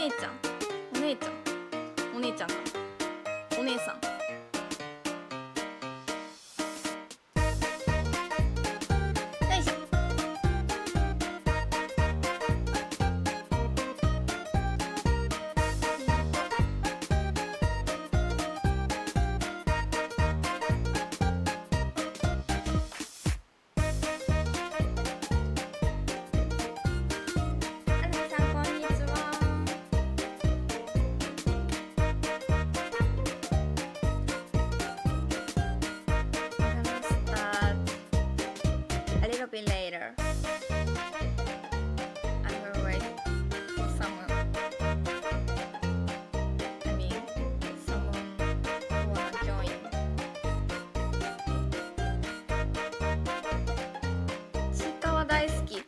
姉ちゃんお姉ちゃんお姉ちゃんかなお姉さんよいしょ。Later. I will wait for someone. I mean, someone who wanna join. ちいかわ大好き。ちい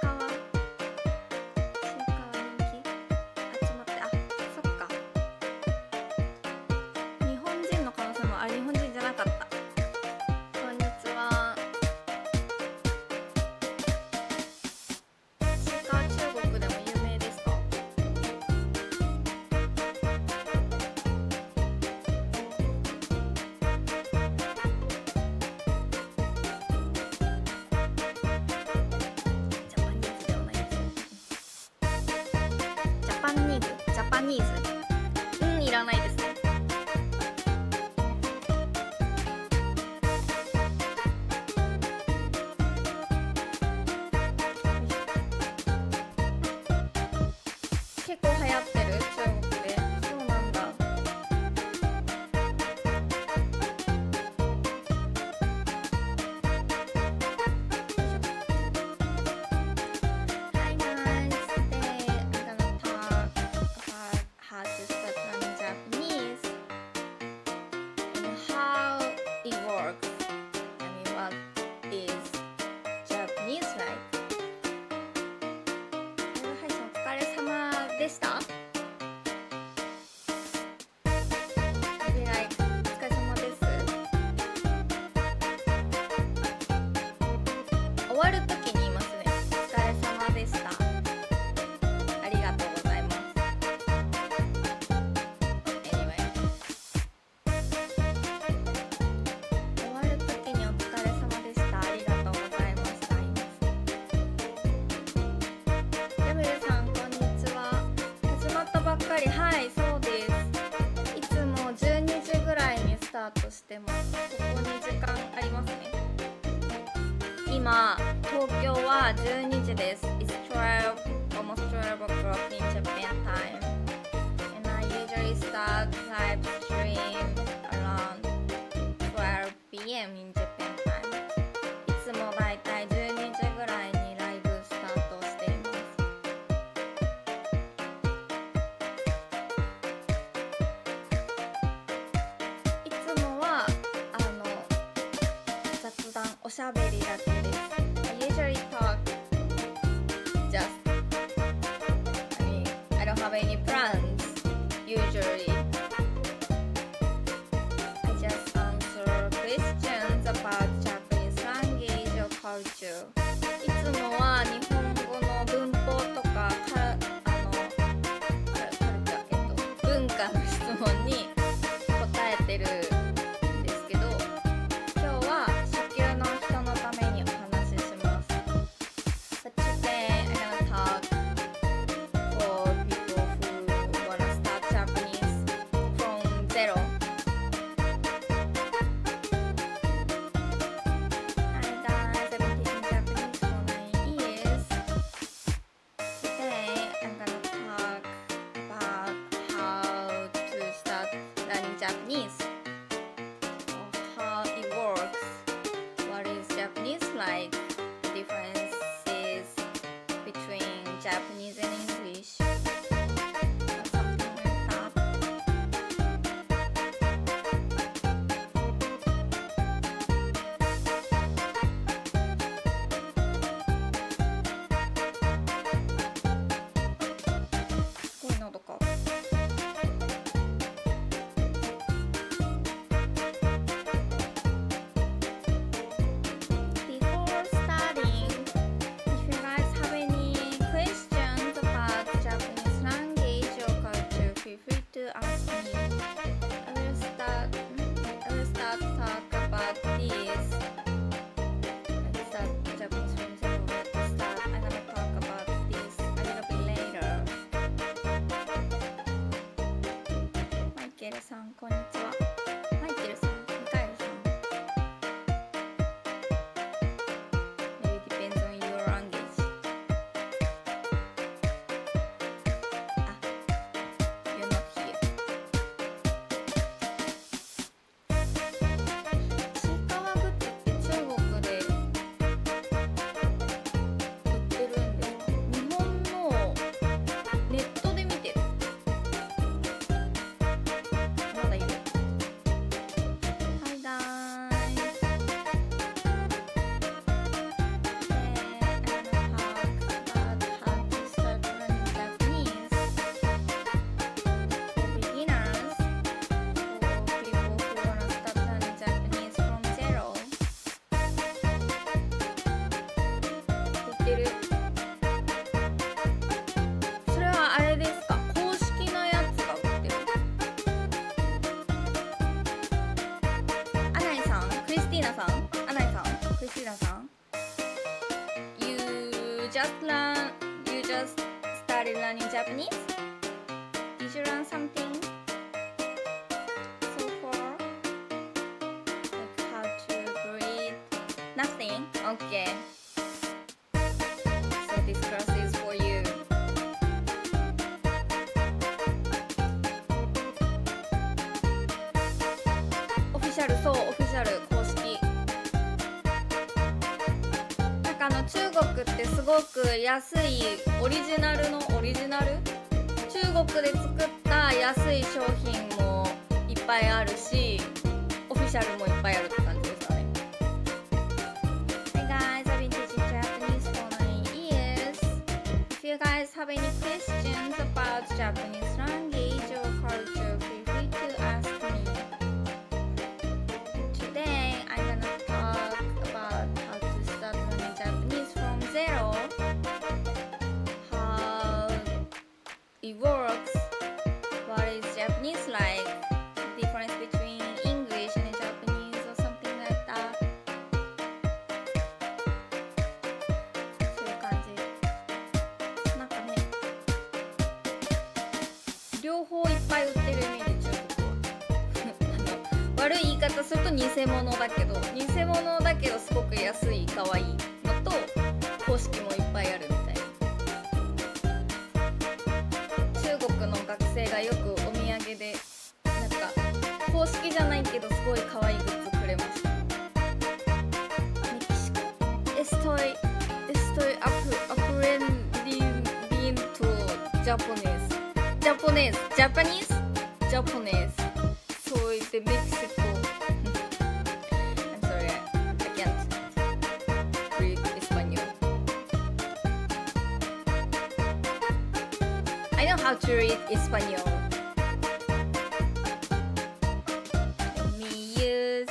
かわ人気。あ、ちょっと待って、あ、そっか。日本人の可能性も、あ、日本人じゃなかった。こんにちは。ジャパニーズ、いらないですね。結構流行ってる中国で。そうなんだ。Hi guys, today I'm gonna talk about how to start learning Japanese and how it works. I mean, what is Japanese like? 配信お疲れ様でした。Maybe like お疲れ様です。終わるときに言いますね。お疲れ様でした。ありがとうございます。Anyway。終わるときにお疲れ様でした。ありがとうございました。言います。ヤブルさん、こんにちは。始まったばっかり。はい、そうです。いつも12時ぐらいにスタートしてます。ここに時間ありますね。今、東京は12時です。It's 12, almost 12 o'clock in Japan time. And I usually start live stream around 12 p.m. in Japan time. いつもだいたい12時ぐらいにライブスタートしています。いつもは雑談、おしゃべりだけです。I usually talk just, I mean, I don't have any plans usually. I just answer questions about Japanese language or culture. いつもは日本語の文法とか文化の質問に答えてるんですけど、今日は初級の人のためにお話しします。But today I'm gonna talk for people who wanna start Japanese. んこんにちは。マイケルさん、ミカエルさん。Maybe depends on your language. あ、you're not here. ちいかわグッズって中国で売ってるんですか？日本のネットで見てる。まだいる。はいだーい。それはあれですか？公式なやつが売ってる。アナイさん、クリスティーナさん、アナイさん、クリスティーナさん。You just started learning Japanese? Did you learn something so far? Like how to breathe? Nothing? Okay. So this class is for you. オフィシャル、そう、オフィシャル公式。なんか中国ってすごく安いオリジナルのオリジナル、中国で作った安い商品もいっぱいあるし、オフィシャルもいっぱいあるって感じですかね。Hey guys, I've been teaching Japanese for 9 years. If you guys have any questions about Japanese language or culture, feel free to ask me. Today, I'm gonna talk about how to start learning Japanese from zero, how it works, what is Japanese like, difference between English and Japanese or something like that. そういう感じ。なんかね、両方いっぱい売ってるイメージ、中国は。悪い言い方すると偽物だけど、偽物だけどすごく安い可愛いのと公式もいっぱいあるみたいな。中国の学生がよくお土産でなんか公式じゃないけどすごい可愛いグッズくれました。メキシコ Estoy aprendiendo japonés. Soy de México. I'm sorry, I can't read español. I know how to read español. Let me use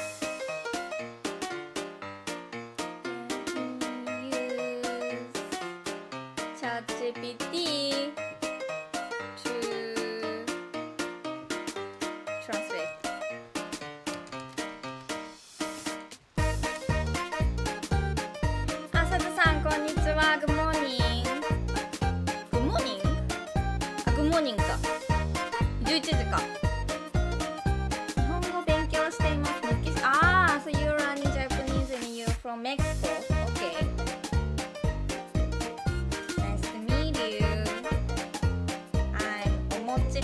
ChatGPT to translate. あ、さとさんこんにちは。Good morning. Good morning? あ、Good morning か。11時か。日本語勉強しています。So you're learning Japanese and you're from Mexico. Okay. Nice to meet you. I'm Omochi.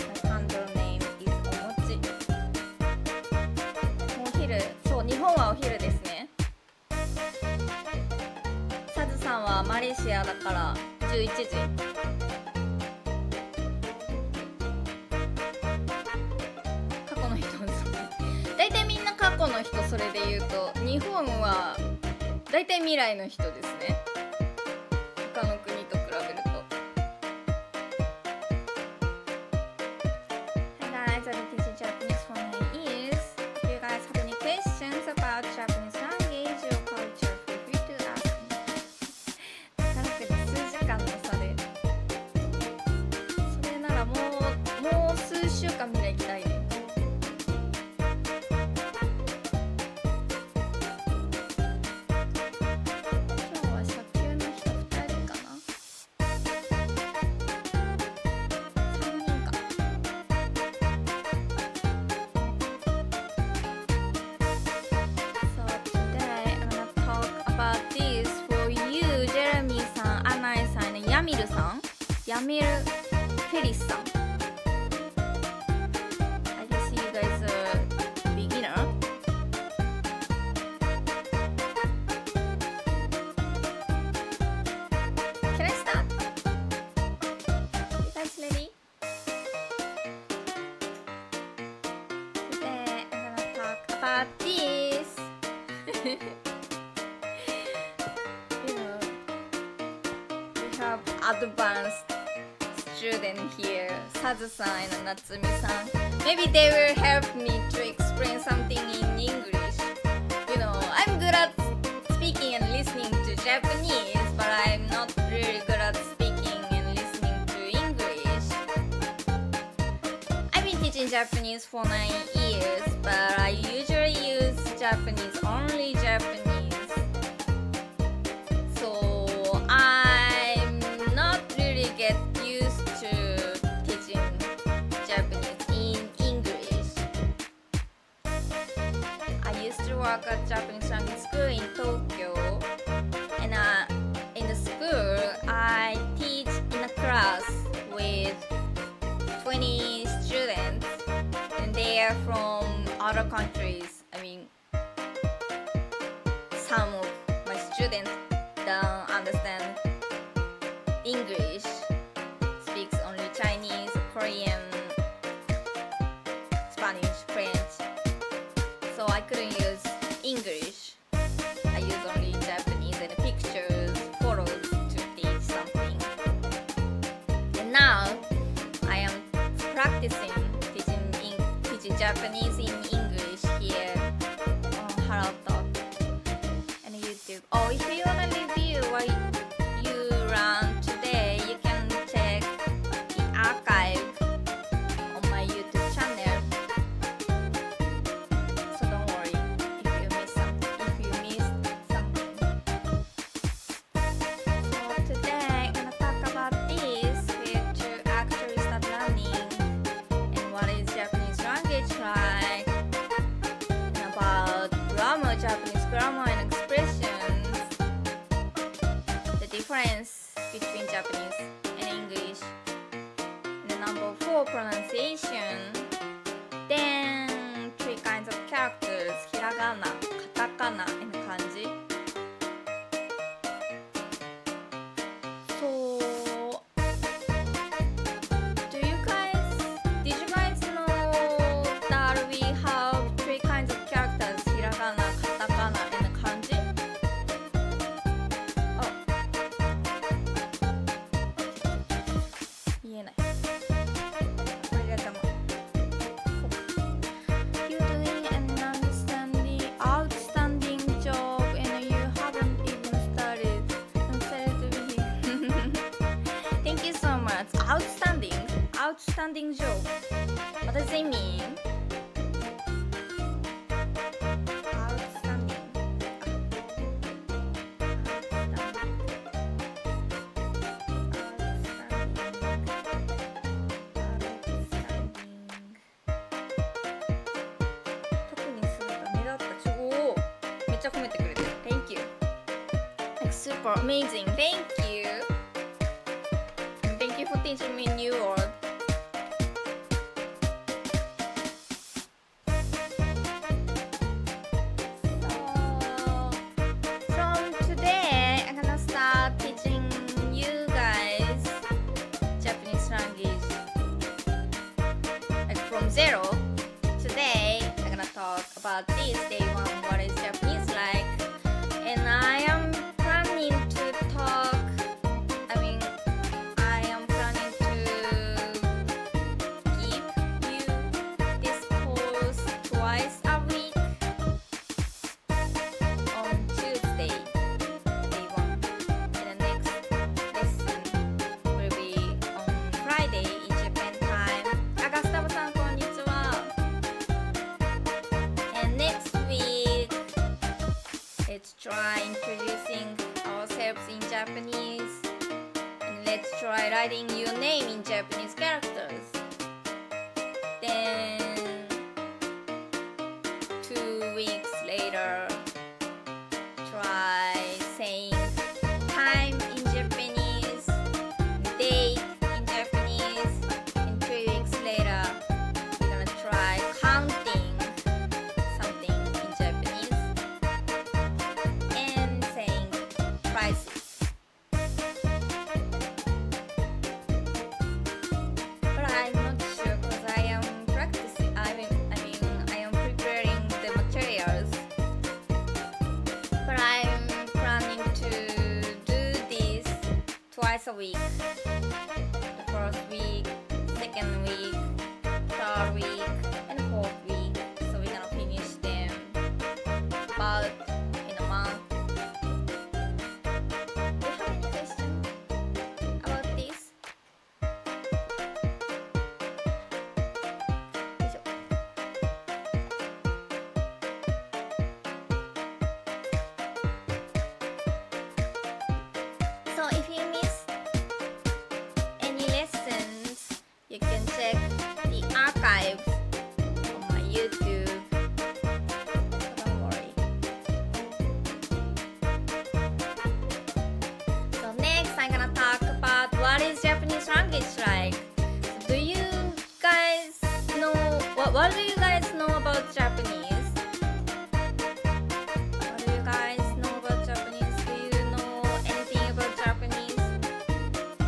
My handle name is Omochi. もうお昼、そう、日本はお昼ですね。サズさんはマレーシアだから11時。過去の人もそう。大体みんな過去の人。それで言うと日本は大体未来の人ですね。他の国と比べると。Hi guys, I've been teaching Japanese for 9 years. If you guys have any questions about Japanese language or culture, feel free to ask me. なかなか数時間の差で、それならもう数週間みんな行きたいね。今日は社ヤミルさん、ヤミルフェリスさん。I guess you guys are beginner. Can I start? You guys ready? Today I'm gonna talk about this. You know, we have advanced student here, Sazu-san and Natsumi-san. Maybe they will help me to explain something in English. You know, I'm good at speaking and listening to Japanese, but I'm not really good at speaking and listening to English. I've been teaching Japanese for 9 years, but I usually use Japanese, only Japanese. So I'm not really get used to teaching Japanese in English. I used to work at Japanese language school in Tokyo, and in the school I teach in a class with 20 students, and they are from other countries. I mean, some of my students don't understand English, speaks only Chinese, Korean, Spanish, French. So I couldn't use English. I use only Japanese and pictures, photos to teach something. And now I am practicing teaching Japanese in English here on HelloTalk and YouTube. Oh, if you wanna review what you learned today, you can check the archive on my YouTube channel. So don't worry if you missed something. So today I'm gonna talk about this, where to actually start learning and what is Japanese language like, and about grammar, Japanese grammar and expressions, the difference between Japanese and English, and the number 4 pronunciation, then 3 kinds of characters, hiragana, katakana, and kanji. So did you guys know that we have 3 kinds of characters, hiragana, katakana, and kanji? Oh. 言えない。これが頭。そうか。You're doing an outstanding job and you haven't even started. I'm sorry to be here. Thank you so much. Outstanding job. What does it mean? Outstanding. Thank you. Like super amazing. Thank you. And thank you for teaching me new word. So from today, I'm gonna start teaching you guys Japanese language, like from zero. Today, I'm gonna talk about this day 1. What is Japanese like? And I am planning to talk. I am planning to give you this course twice a week on Tuesday, day 1. And the next lesson will be on Friday in Japan time. ガスタブさんこんにちは。And next week, let's try introducing ourselves in Japanese. And let's try writing your name in Japanese characters. Then 2 weeks later, try saying time in Japanese. week. The first week, second week, third week, and fourth week. So we're gonna finish them about in a month. Do you have any questions about this? So if you miss any lessons, you can check the archives on my YouTube. So don't worry. So next, I'm gonna talk about what is Japanese language like. So do you guys know what do you guys know about Japanese? What do you guys know about Japanese? Do you know anything about Japanese?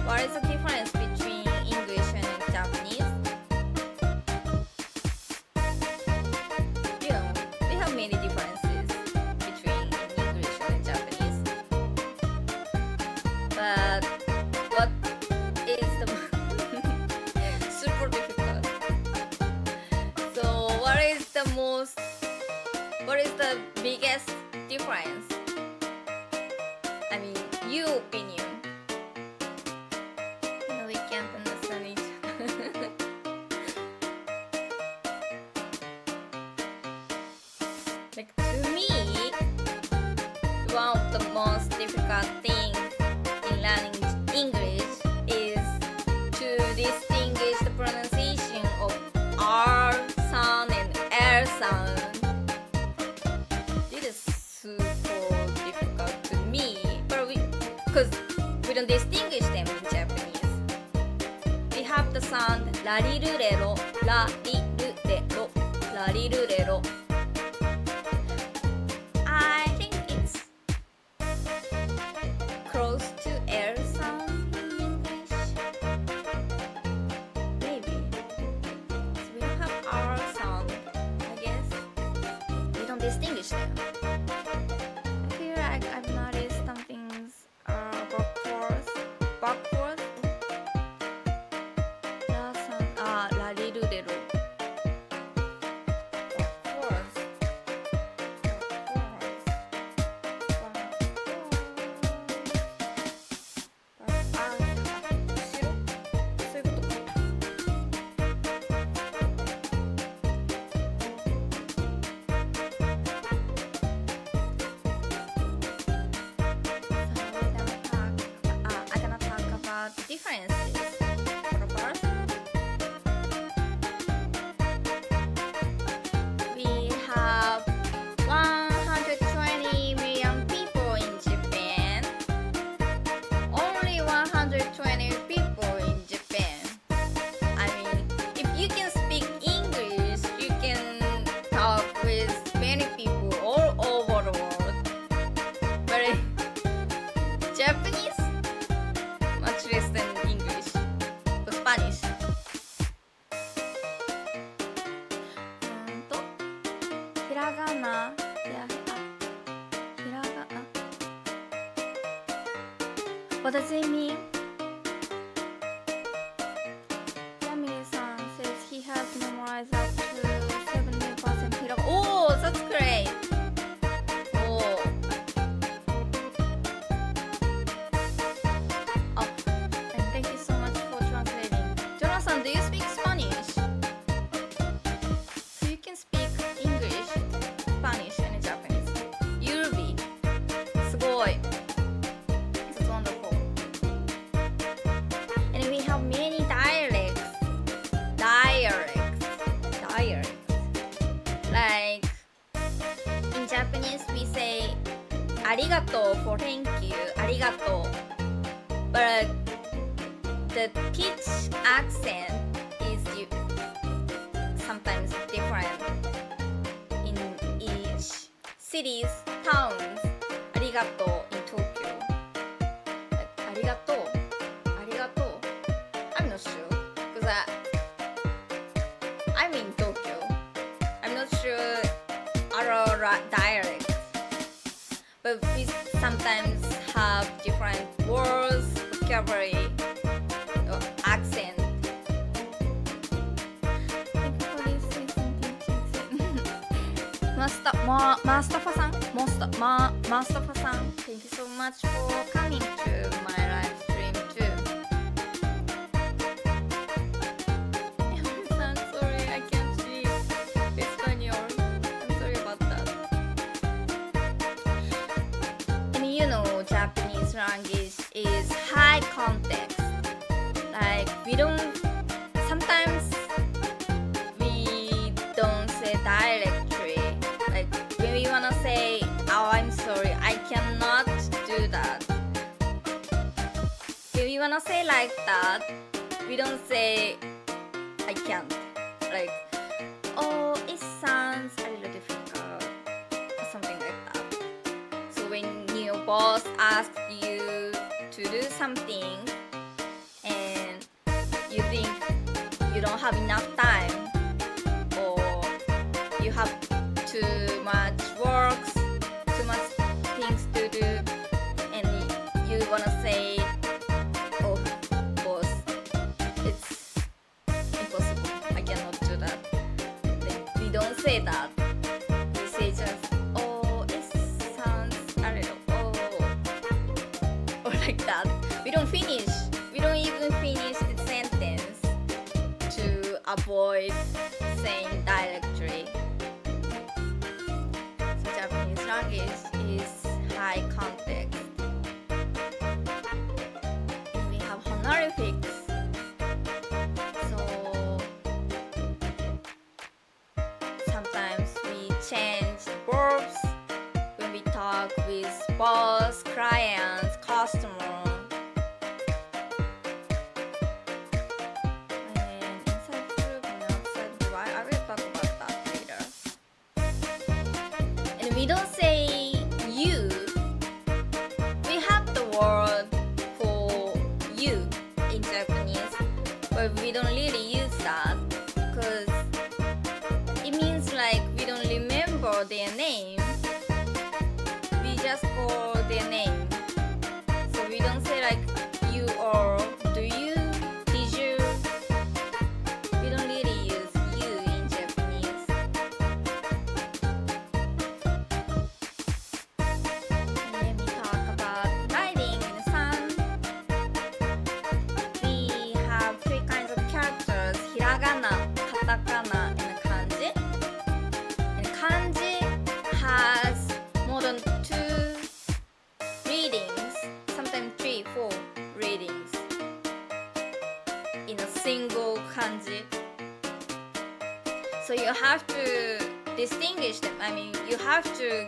What is the difference between English and Japanese? You know, we have many differences between English and Japanese. But what is the super difficult? So what is the biggest difference? I mean, your opinion. No, we can't understand each other. Like to me, one of the most difficult things in learning English is to distinguish the pronunciation of R sound and L sound. This is super difficult to me, but because we don't distinguish them in Japanese. We have the sound la ri ru re ro, la ri ru re ro, la ri ru re ro. I think it's close to L sound in English. Maybe. So we don't have R sound, I guess. We don't distinguish them. I feel like I've noticed some things are backwards. Backwards? La sound, la ri ru re ro. Backwards. I'm gonna talk about differences. For the first, we have 120 million people in Japan. Only 120 people in Japan. I mean, if you can speak English, you can talk with many people all over the world. But Japanese, much less than English or Spanish. ひらがな、ひらがな。What does it mean? Yamiri-san says he has memorized up to 70% ひらがな。Oh, that's great! Oh. Oh, and thank you so much for translating. Jonathan, do you speak Spanish? So you can speak English, Spanish, and Japanese. You'll be. すごい. That's wonderful. And we have many dialects. Like in Japanese we say arigato for thank you, arigato. But the pitch accent is sometimes different in each cities, towns. Arigato in Tokyo. Like, arigato. I'm not sure because I'm in Tokyo. I'm not sure other dialects. But we sometimes have different words, vocabulary. vocabulary or accent. Mustafa-san, thank you so much for coming to my live stream too. I'm sorry, I can't speak Espanol. I'm sorry about that. And you know, Japanese language is high context. Like sometimes we don't say directly. Like when we wanna say, oh, I'm sorry, I cannot do that. When we wanna say like that, we don't say, I can't. Like, oh, it sounds a little difficult, or something like that. So when your boss asks you to do something, and you think you don't have enough time, or you have too much works, too much things to do, and you wanna say, oh boss, it's impossible, I cannot do that. Then we don't say that. We say just, oh, it sounds a little, or like that. We don't even finish the sentence to avoid saying directly. So Japanese language is high context. And we have honorifics. So sometimes we change verbs when we talk with boss, clients, customer. We don't say you. We have the word for you in Japanese, but we don't really use that because it means like we don't remember their name. We just call their name. So we don't say like you or do you, did you. We don't really use you in Japanese. Let me talk about writing in the sun. We have three kinds of characters: hiragana, katakana, and kanji. And kanji has more than 2 readings, sometimes 3, 4 readings in a single kanji. So you have to distinguish them. I mean, you have to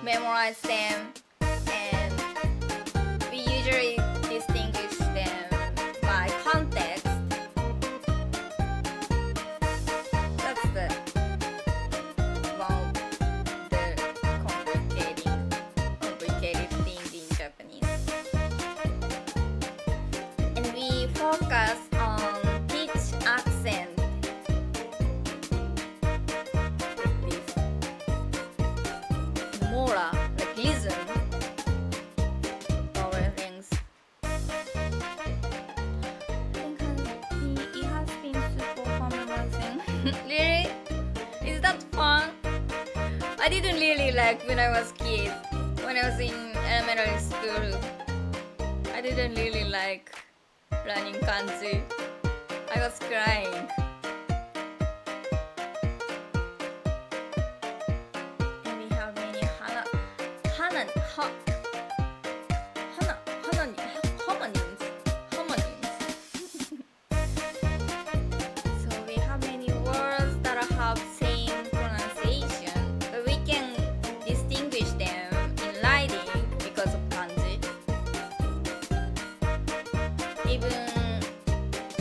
memorize them, and we usually distinguish them by context. That's the one of the complicated things in Japanese. And we focus on pitch, accent, like this, mora, like rhythm, vowel length. It has been super fun memorizing. Really? Is that fun? I didn't really like when I was kid, when I was in elementary school. I didn't really like learning kanji. I was crying. And we have many homonyms. So we have many words that have same pronunciation, but we can distinguish them in writing because of kanji. Even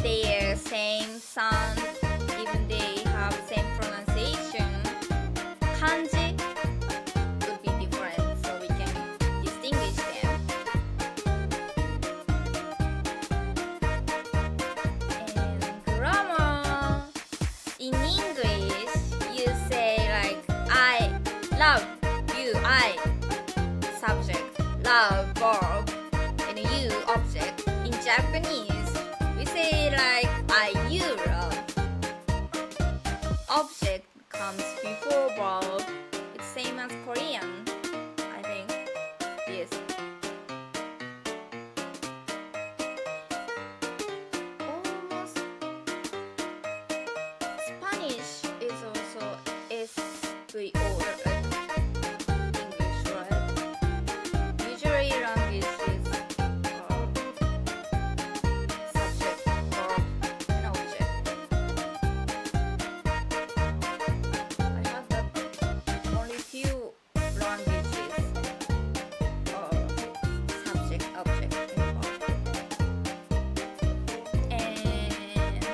their same sound, even they have same pronunciation, kanji would be different, so we can distinguish them. And grammar, in English, you say like I love you, I subject, love verb, Japanese, we say like ayura. Object comes before verb. It's same as Korean, I think. Yes. Almost. Spanish is also SVO. English, right? Usually languages are subject, verb, and object. I have that only few languages are subject, object, and verb. And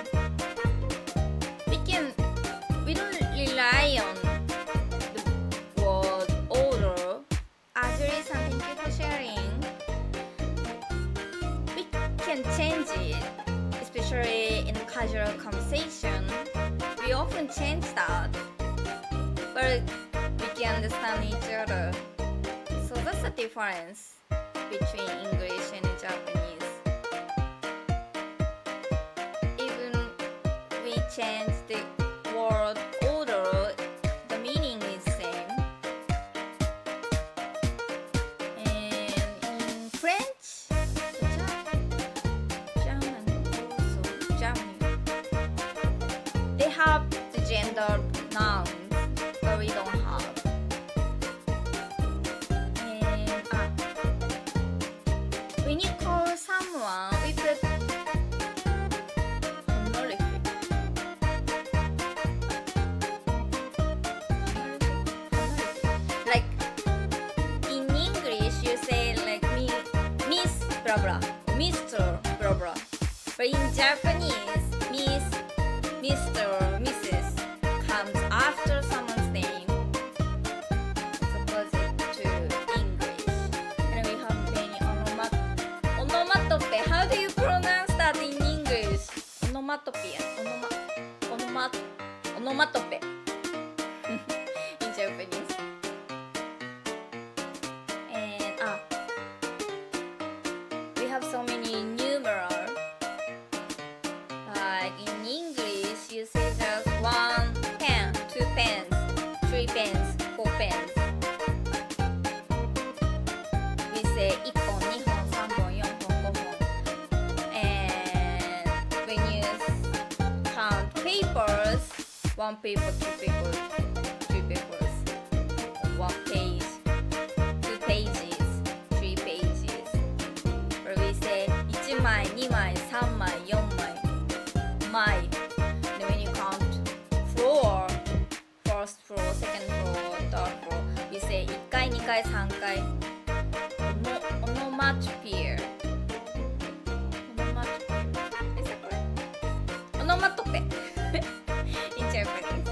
we don't rely on the word order. Ajuri-san, thank you for sharing. We can change it, especially in casual conversation. We often change that, but we can understand each other. So that's the difference between English and Japanese. Even we change the word order, the meaning is same. And in French, German also, Germany, they have the gender nouns, but we don't have. And when you call someone, we put honorific. Like in English, you say like me, Miss blah blah, or Mr. blah blah. But in Japanese, Miss, Mr. or Mrs. comes after someone's name, as opposite to English. And we have many onomatope. How do you pronounce that in English? Onomatope. Onomatope. In Japanese. And we have so many numerals. Like in English, you say just 1 pen, 2 pens, 3 pens, 4 pens. We say 1本、2本、3本、4本、5本。And when you count papers, 1 paper, 2 papers, 3 papers, 1 page, 2 pages, 3 pages. Or we say 1枚、2枚、3枚、4枚。枚. And when you count floor, first floor, second floor, third floor, you say 1回、2回、3回. Onomatopoeia. Is that correct? Onomatope. In Japanese.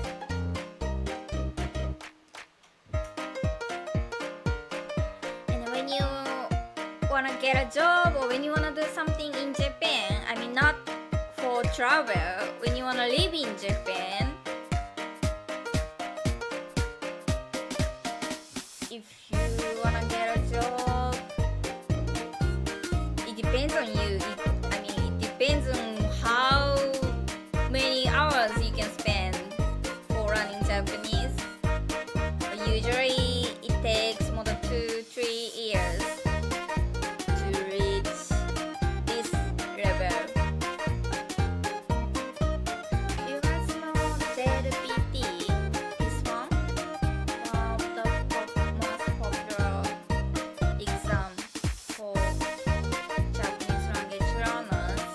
And when you wanna get a job or when you wanna do something in Japan, I mean not for travel, when you wanna live in Japan, if you wanna get a job, it depends on you. It depends on how many hours you can spend for learning Japanese. But usually it takes more than 2-3 years to reach this level. You guys know JLPT, this one of the most popular exam for Japanese language learners.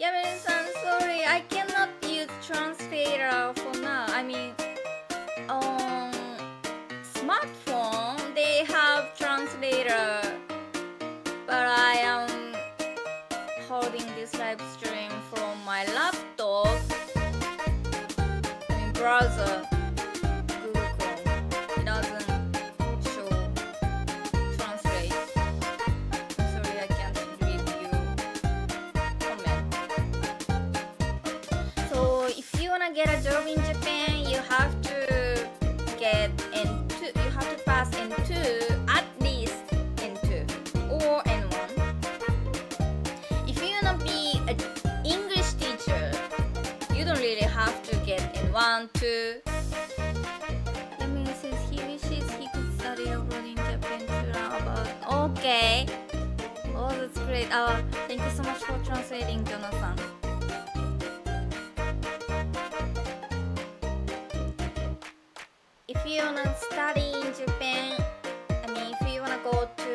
Yamane-san, sorry, I cannot use translator for now. On smartphone they have translator, but I am holding this live stream from my laptop. Browser, Google Chrome. It doesn't show translate. I'm sorry, I can't read you comment. N2, at least N2 or N1. If you wanna be an English teacher, you don't really have to get N1, 2. Yami says he wishes he could study abroad in Japan to learn about. Okay. Oh, that's great. Thank you so much for translating, Jonathan. If you wanna study in Japan, if you wanna go to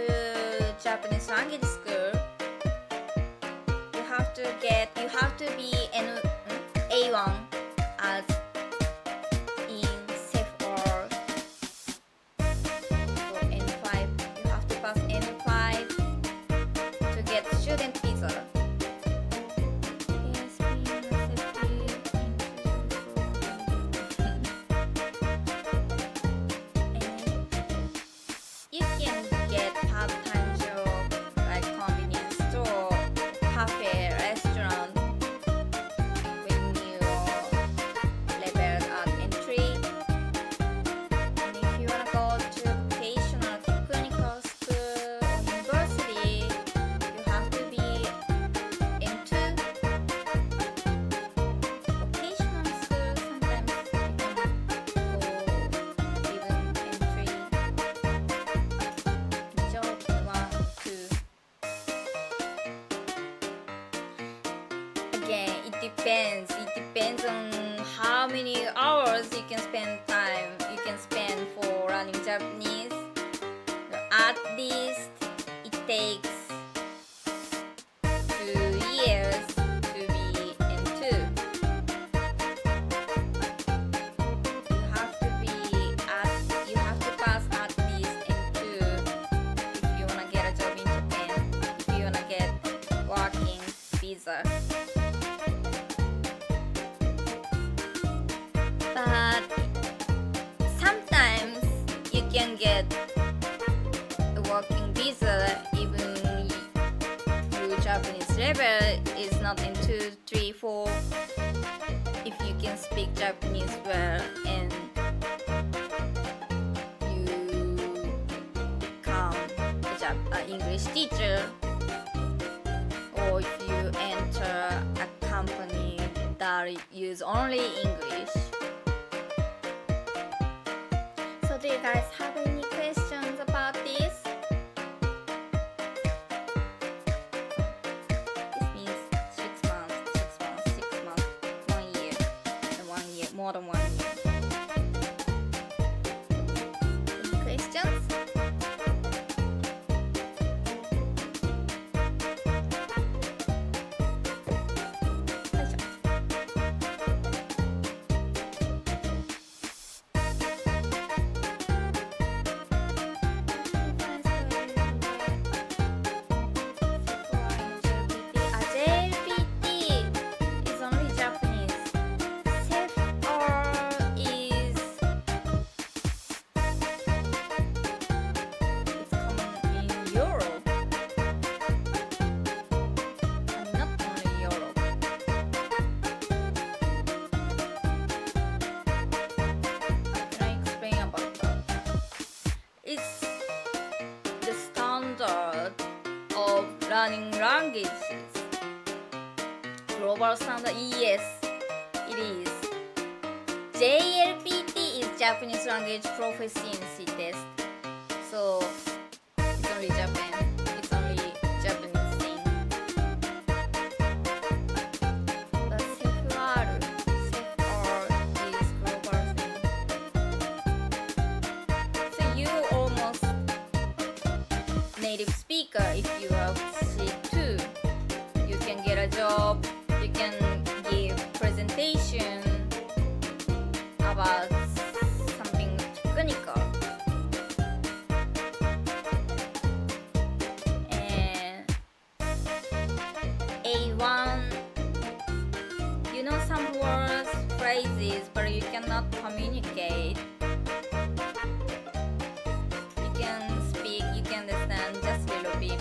Japanese language school, you have to be A1 as in SEF or N5. You have to pass N5 to get student visa. You can get part-time job like convenience store, cafe, restaurant when you're leveled at entry. And if you wanna go to vocational technical school or university, you have to be N2. Vocational school sometimes you can go even N3. Job 1, 2. Again, it depends. It depends on how many hours you can spend for learning Japanese. At least it takes 2 years to be N2. You have to pass at least N2 if you wanna get a job in Japan. If you wanna get working visa. But sometimes you can get a working visa even your Japanese level is not in 2, 3, 4. If you can speak Japanese well and you become an English teacher, or if you enter a company that use only English. So do you guys have any questions about this? This means 6 months, 1 year, and 1 year, more than 1 year. Any questions? Learning languages. Global standard, yes, it is. JLPT is Japanese language proficiency test. So it's only Japan. It's only Japanese thing. The SEFR is global thing. So you almost native speaker if you have C2. You can get a job, you can give presentation about something technical. And A1, you know some words, phrases, but you cannot communicate. You can speak, you can understand just a little bit.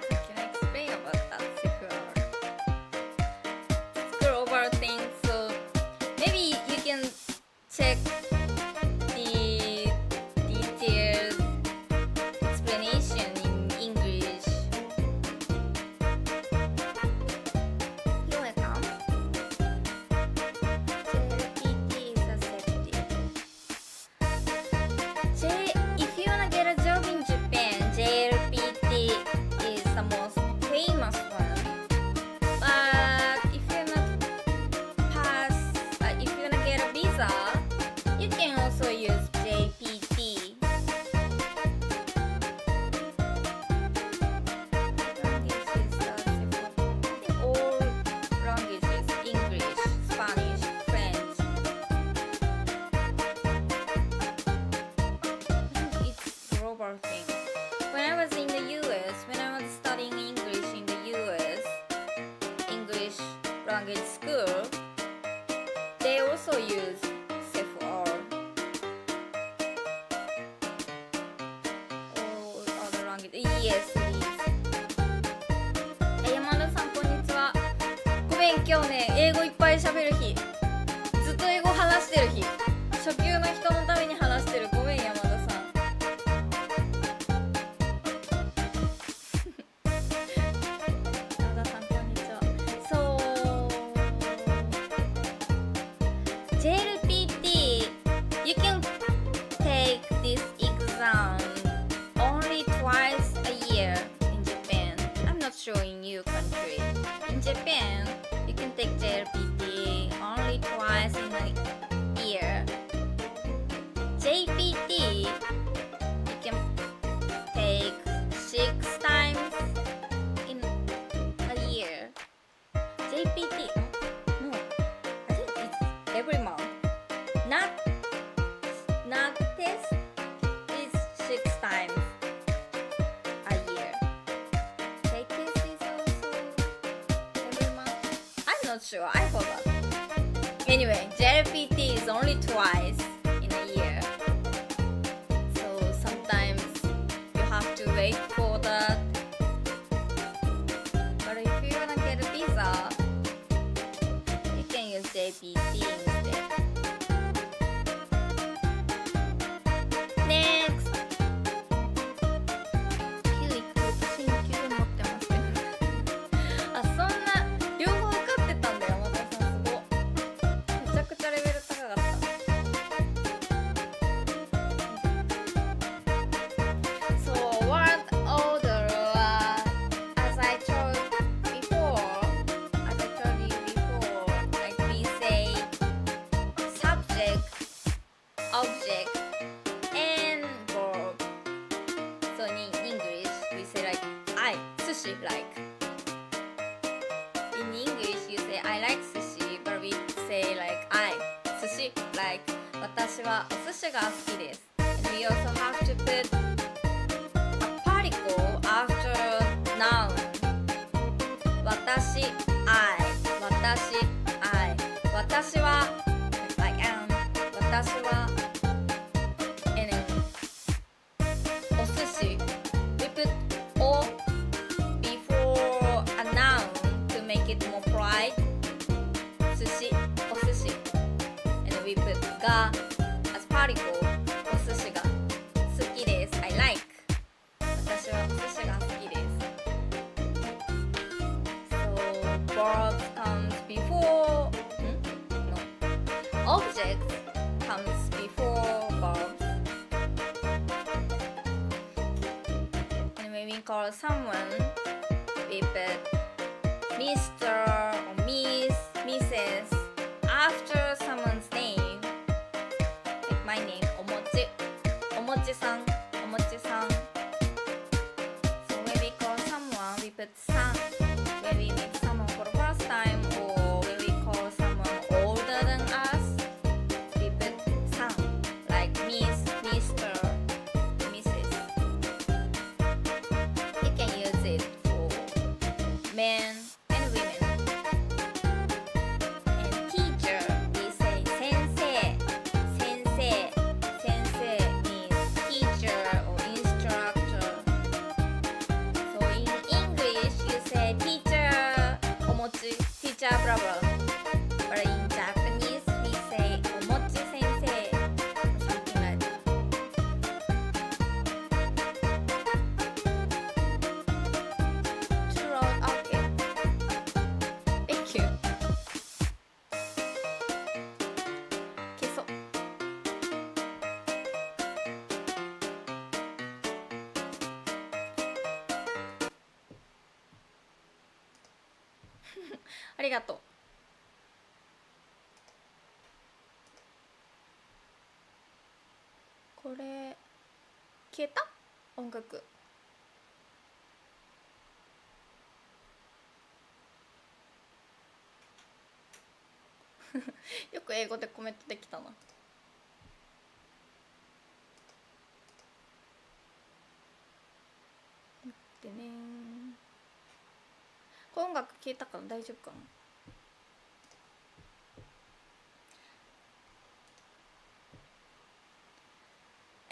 What can I explain about check the detailed explanation in English. You wanna come? JLPT is accepted. If you wanna get a job in Japan, JLPT is the most famous one. But if you wanna pass, if you wanna get a visa, you can also use JPT. Languages that all languages, English, Spanish, French. It's a global thing. When I was in the US, when I was studying English in the US, English language school, they also use CFR. All other language. Yes, it is. 山田さん、こんにちは。ごめん、今日ね、英語いっぱい喋る日。ずっと英語話してる日。初級の人のために話してる。ごめん、山田さん。山田さん、こんにちは。そう。JLPT, you can take this exam only twice a year in Japan. I'm not sure in your country. In Japan, you can take JLPT only twice in a year. JPT, you can take 6 times in a year. JPT, no, I think it's every month. Not test is 6 times a year. Take test is also every month. I'm not sure. I forgot. Anyway, JLPT is only twice in a year. So sometimes you have to wait for that. But if you wanna get a visa, you can use JPT instead. Next! 9位って私に9持ってますけどあ、そんな両方受かってたんだよ、山田さん。すごい。めちゃくちゃレベル高かった。So, word order は as I told you before, like we say subject, object, and verb. So in English, we say like I, sushi, like. In English, you say I like sushi, but we say like I, sushi, like. 私はお寿司が好きです。And we also have to put a particle after noun. 私、I, 私、I. 私は I am. 私は and then お寿司 we put o before a noun to make it more polite. 寿司、お寿司 and then we put が as particle. お寿司が好きです。I like. 私はお寿司が好きです。So verbs comes before no object comes before verbs. And when we call someone, we put Mr. or Miss, Mrs. after someone's name. Like my name, Omochi. Omochi-san, Omochi-san. So when we call someone, we put san. When we meet someone for the first time, or when we call someone older than us, we put san. Like Miss, Mr., Mrs. You can use it for men and women. And teacher, we say sensei. Sensei. Sensei means teacher or instructor. So in English, you say teacher. ありがとう。これ消えた？音楽。よく英語でコメントできたな。でね、これ音楽消えたから大丈夫かな。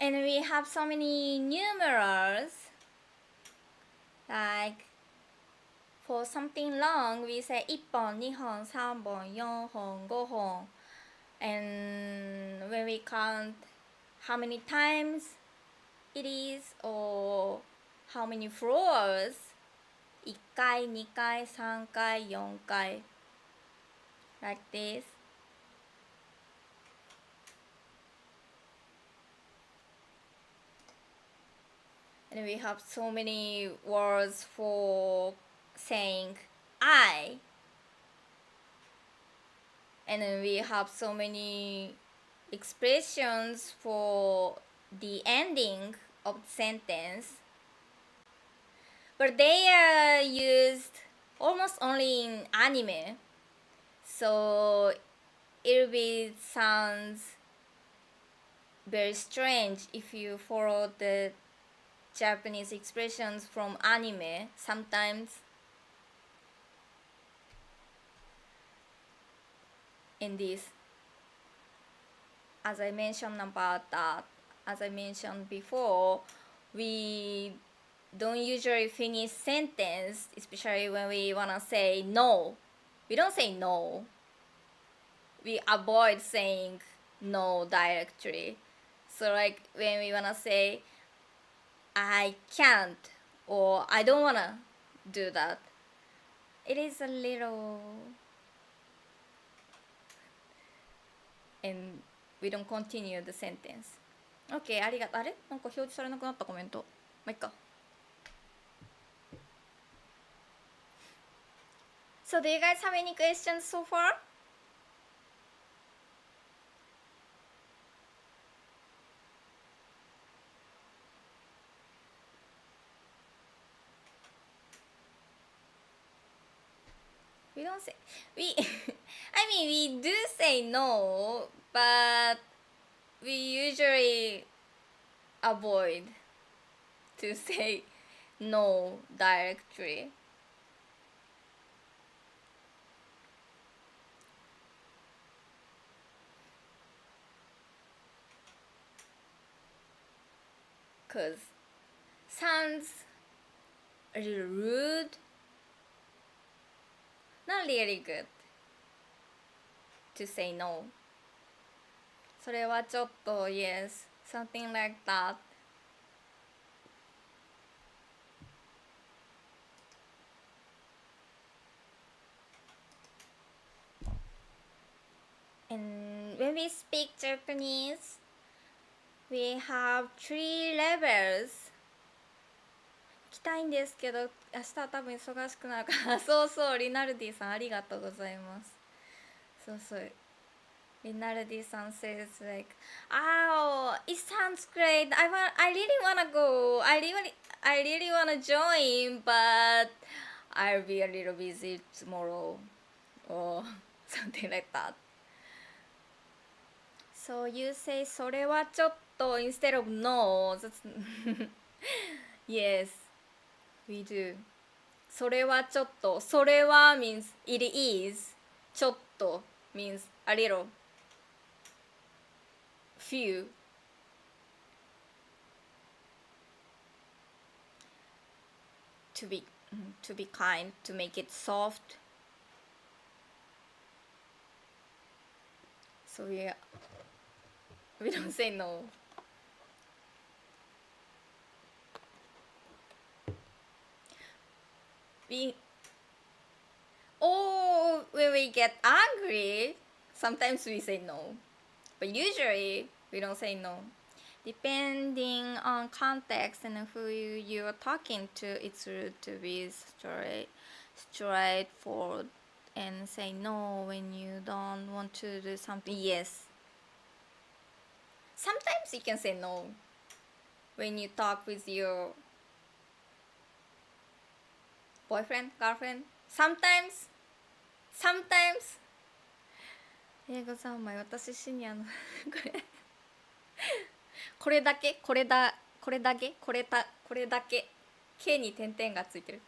And we have so many numerals, like for something long we say 1本2本3本4本5本 and when we count how many times it is or how many floors 1回2回3回4回 like this. And we have so many words for saying I. And then we have so many expressions for the ending of the sentence. But they are used almost only in anime. So it will sounds very strange if you follow the Japanese expressions from anime sometimes. In this, as I mentioned about that, as I mentioned before, we don't usually finish sentence, especially when we wanna say no. We don't say no. We avoid saying no directly. So like when we wanna say I can't or I don't wanna do that, it is a little and we don't continue the sentence. OK ありがとう。あれなんか表示されなくなったコメント。まあいっか。So do you guys have any questions so far? We don't say we I mean we do say no, but we usually avoid to say no directly. Cause sounds a little rude, not really good to say no. それはちょっと yes, something like that. And when we speak Japanese, we have 3 levels. 行きたいんですけど、明日は多分忙しくなるからそうそう、リナルディさんありがとうございます。そうそう。Rinaldi san says like, "Oh, it sounds great. I really wanna go. I really wanna join, but I'll be a little busy tomorrow," or something like that. So you say それはちょっと instead of no. That's yes, we do. それはちょっと。それは means it is. ちょっと means a little. Few. To be kind, to make it soft. So we don't say no. When we get angry, sometimes we say no. But usually we don't say no. Depending on context and who you are talking to, it's rude to be straightforward and say no when you don't want to do something. Yes. Sometimes you can say no when you talk with your boyfriend, girlfriend. Sometimes 英語三昧私シニアのこれこれだけこれだけこれだけ K に点々がついてる。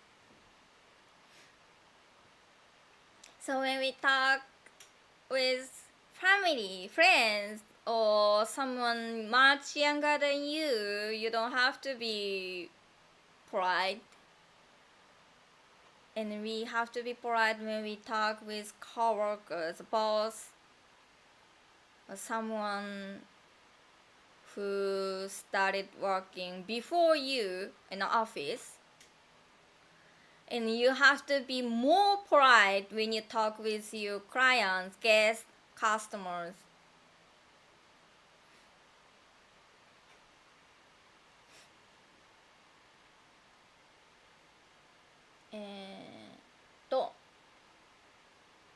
So when we talk with family, friends, or someone much younger than you, you don't have to be polite. And we have to be polite when we talk with coworkers, boss, or someone who started working before you in the office. And you have to be more polite when you talk with your clients, guests, customers.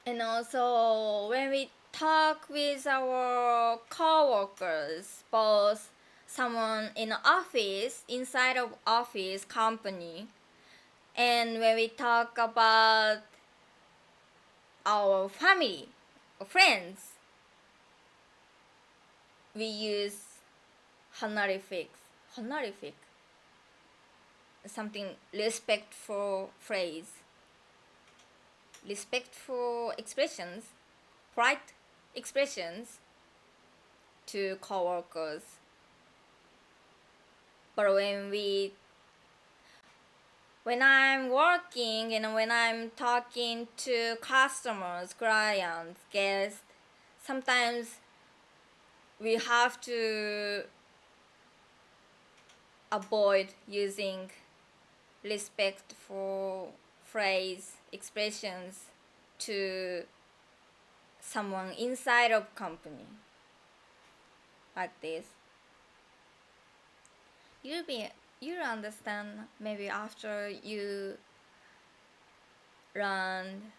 And also when we talk with our coworkers, both someone in the office, inside of office, company, and when we talk about our family or friends, we use honorific, something respectful phrase, respectful expressions, polite expressions to coworkers. But when I'm working and when I'm talking to customers, clients, guests, sometimes we have to avoid using respectful phrase, expressions to someone inside of company. Like this. You'll understand maybe after you learn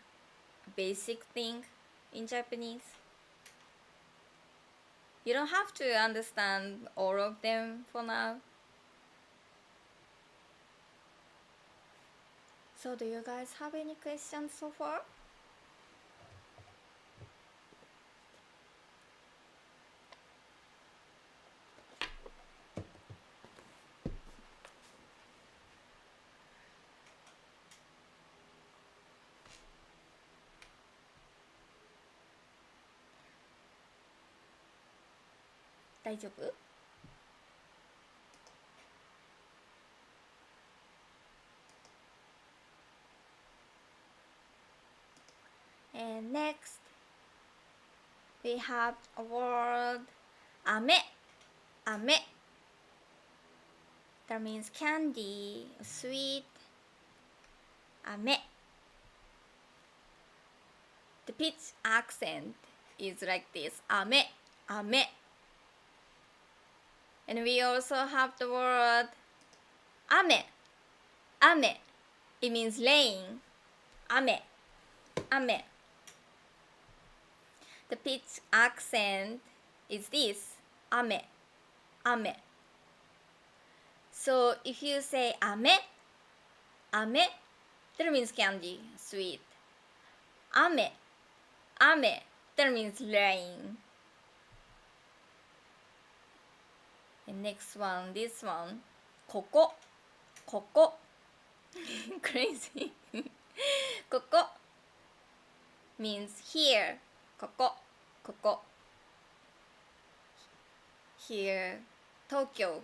basic thing in Japanese. You don't have to understand all of them for now. So do you guys have any questions so far? And next, we have a word ame. That means candy, sweet. Ame. The pitch accent is like this. Ame. And we also have the word ame. It means rain. Ame. The pitch accent is this. Ame. So if you say ame, that means candy, sweet. Ame, that means rain. And next one, this one, koko. Crazy. Koko means here. Koko. Here, Tokyo.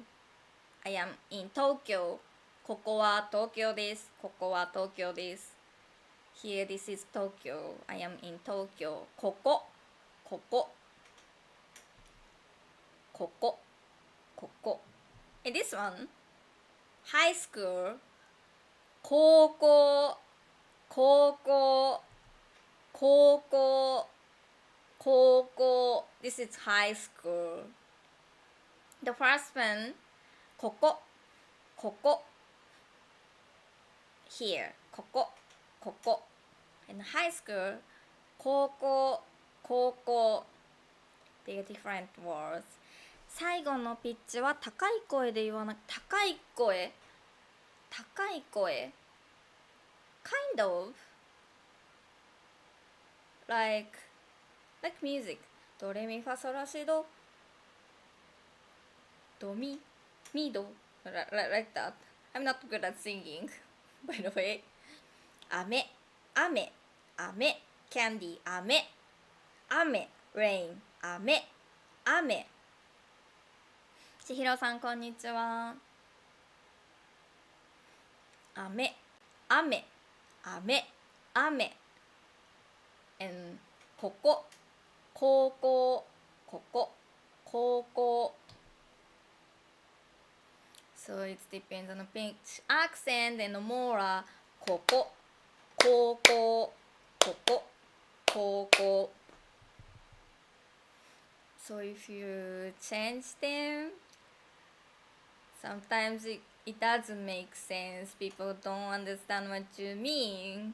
I am in Tokyo. ここは東京です。Here, this is Tokyo. I am in Tokyo. ここ。And this one, high school. 高校。This is high school. The first one, ここ。Here, ここ。In high school, 高校 they are different words. 最後のピッチは高い声で言わなく高い声 kind of like music ドレミファソラシドドミド like that. I'm not good at singing by the way. 雨 candy 雨 rain 雨千尋さんこんにちは。雨 and ここ高校 so it depends on the pitch accent and more ここ高校 so if you change them sometimes it doesn't make sense. People don't understand what you mean.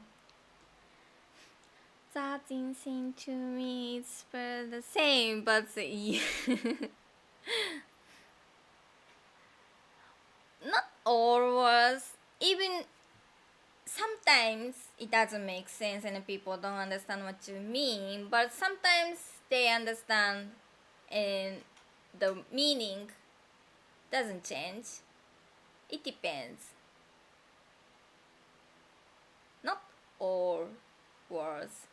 That didn't seem to me it's the same, but not all words. Even sometimes it doesn't make sense and people don't understand what you mean, but sometimes they understand and the meaning doesn't change. It depends. Not all words.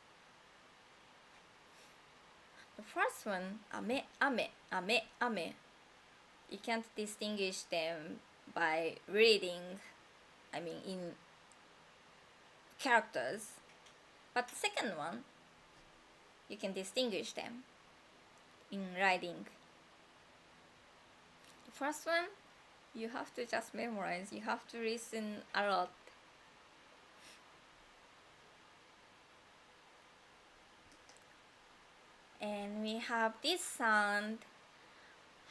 The first one, 雨 you can't distinguish them by reading, I mean in characters. But the second one, you can distinguish them in writing. The first one, you have to just memorize, you have to listen a lot. And we have this sound,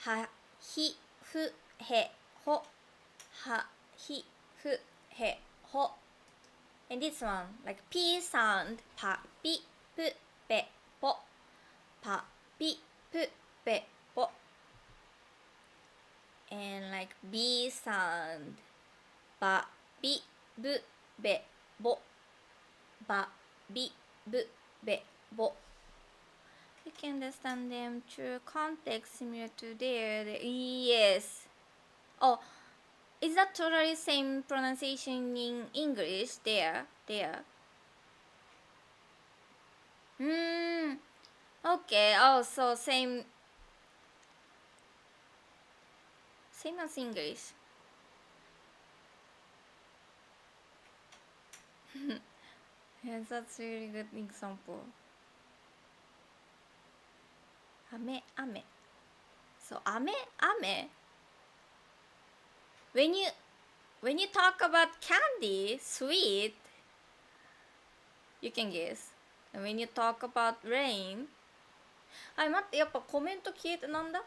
はひふへほはひふへほ and this one like P sound, パピプペポパピプペポ and like B sound, バビブベボバビブベボ You can understand them through context similar to theirs. Yes. Oh, is that totally same pronunciation in English? There. Okay. Oh, so same as English. Yes, that's really good example. 雨 so 雨 when you talk about candy sweet you can guess, and when you talk about rain 待ってやっぱコメント消えてなんだ。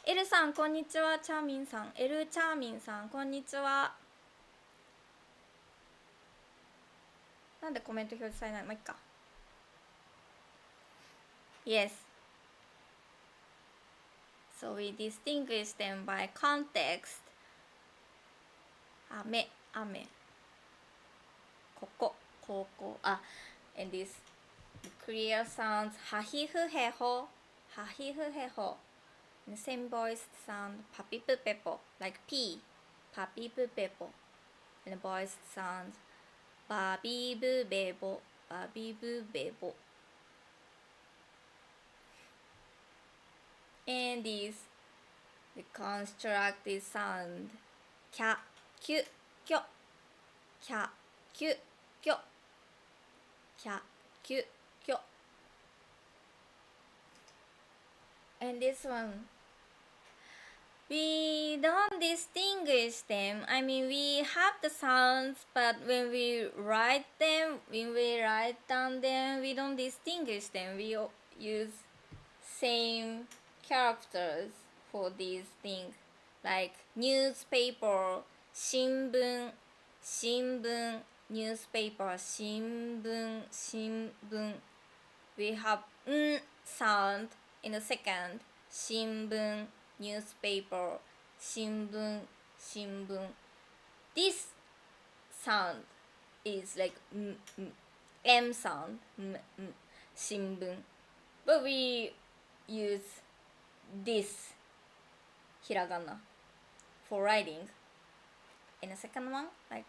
エルさんこんにちは。チャーミンさんエルチャーミンさんこんにちは。なんでコメント表示されない。まあいっか。 Yes. So we distinguish them by context. 雨ここ高校and this clear sounds はひふへほ and same voice sound パピプペポ like P パピプペポ and the voice sounds バビブベボ and this the constructed sound キャキュキョキャキュキョキャキュキョ and this one we don't distinguish them. I mean we have the sounds, but when we write down them we don't distinguish them. We use same characters for these things like newspaper 新聞 newspaper 新聞 we have sound in the second 新聞 newspaper 新聞 this sound is like m sound 新聞 but we use this hiragana for writing. And the second one, like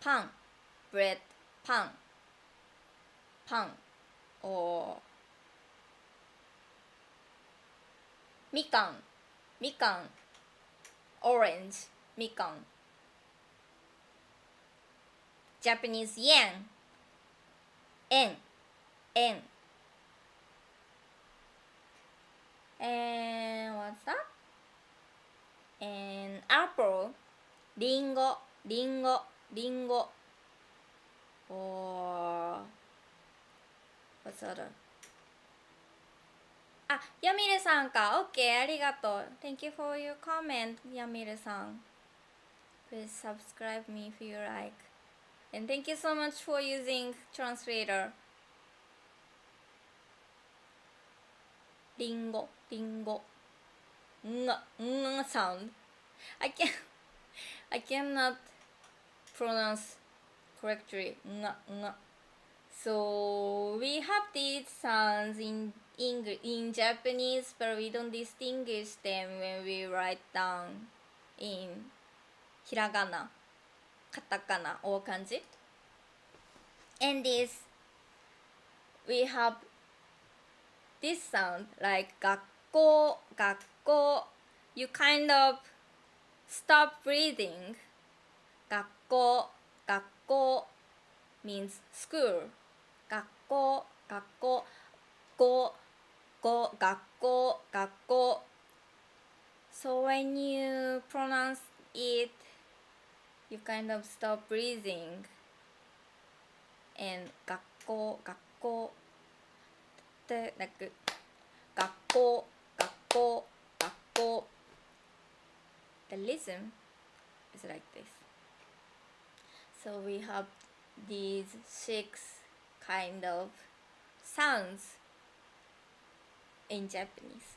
pan, bread, pan, or mikan, orange, mikan. Japanese yen, en. And what's that? And apple, ringo. Or what's the other? あ、ヤミルさんか。OK、ありがとう。Thank you for your comment, ヤミルさん。Please subscribe me if you like. And thank you so much for using translator. リンゴ。sound. I cannot pronounce correctly. So we have these sounds in Japanese, but we don't distinguish them when we write down in hiragana, katakana, or kanji. And this, we have this sound like 学校. You kind of stop breathing. 学校 means school. 学校 学校. So when you pronounce it, you kind of stop breathing. And 学校 like 学校 the rhythm is like this. So we have these 6 kind of sounds in Japanese.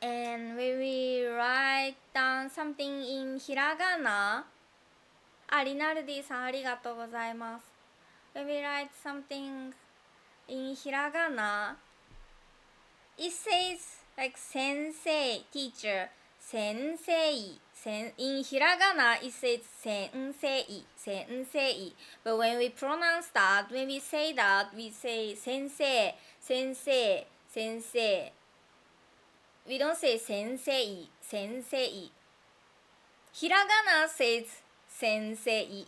And when we write down something in hiragana, リナルディさんありがとうございます。When we write something in hiragana, it says like sensei, teacher, sensei. In hiragana, it says sensei. But when we pronounce that, when we say that, we say sensei. We don't say sensei. Hiragana says sensei,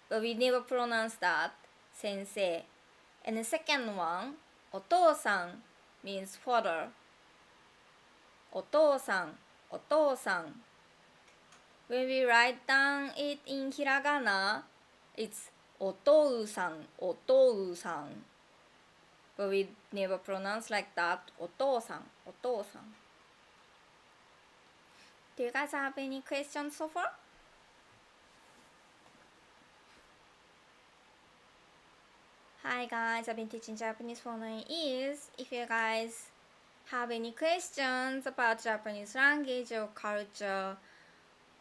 but we never pronounce that, sensei. And the second one, お父さん means father. お父さん When we write down it in hiragana, it's お父さん But we never pronounce like that, お父さん Do you guys have any questions so far? Hi guys, I've been teaching Japanese for 9 years. If you guys have any questions about Japanese language or culture,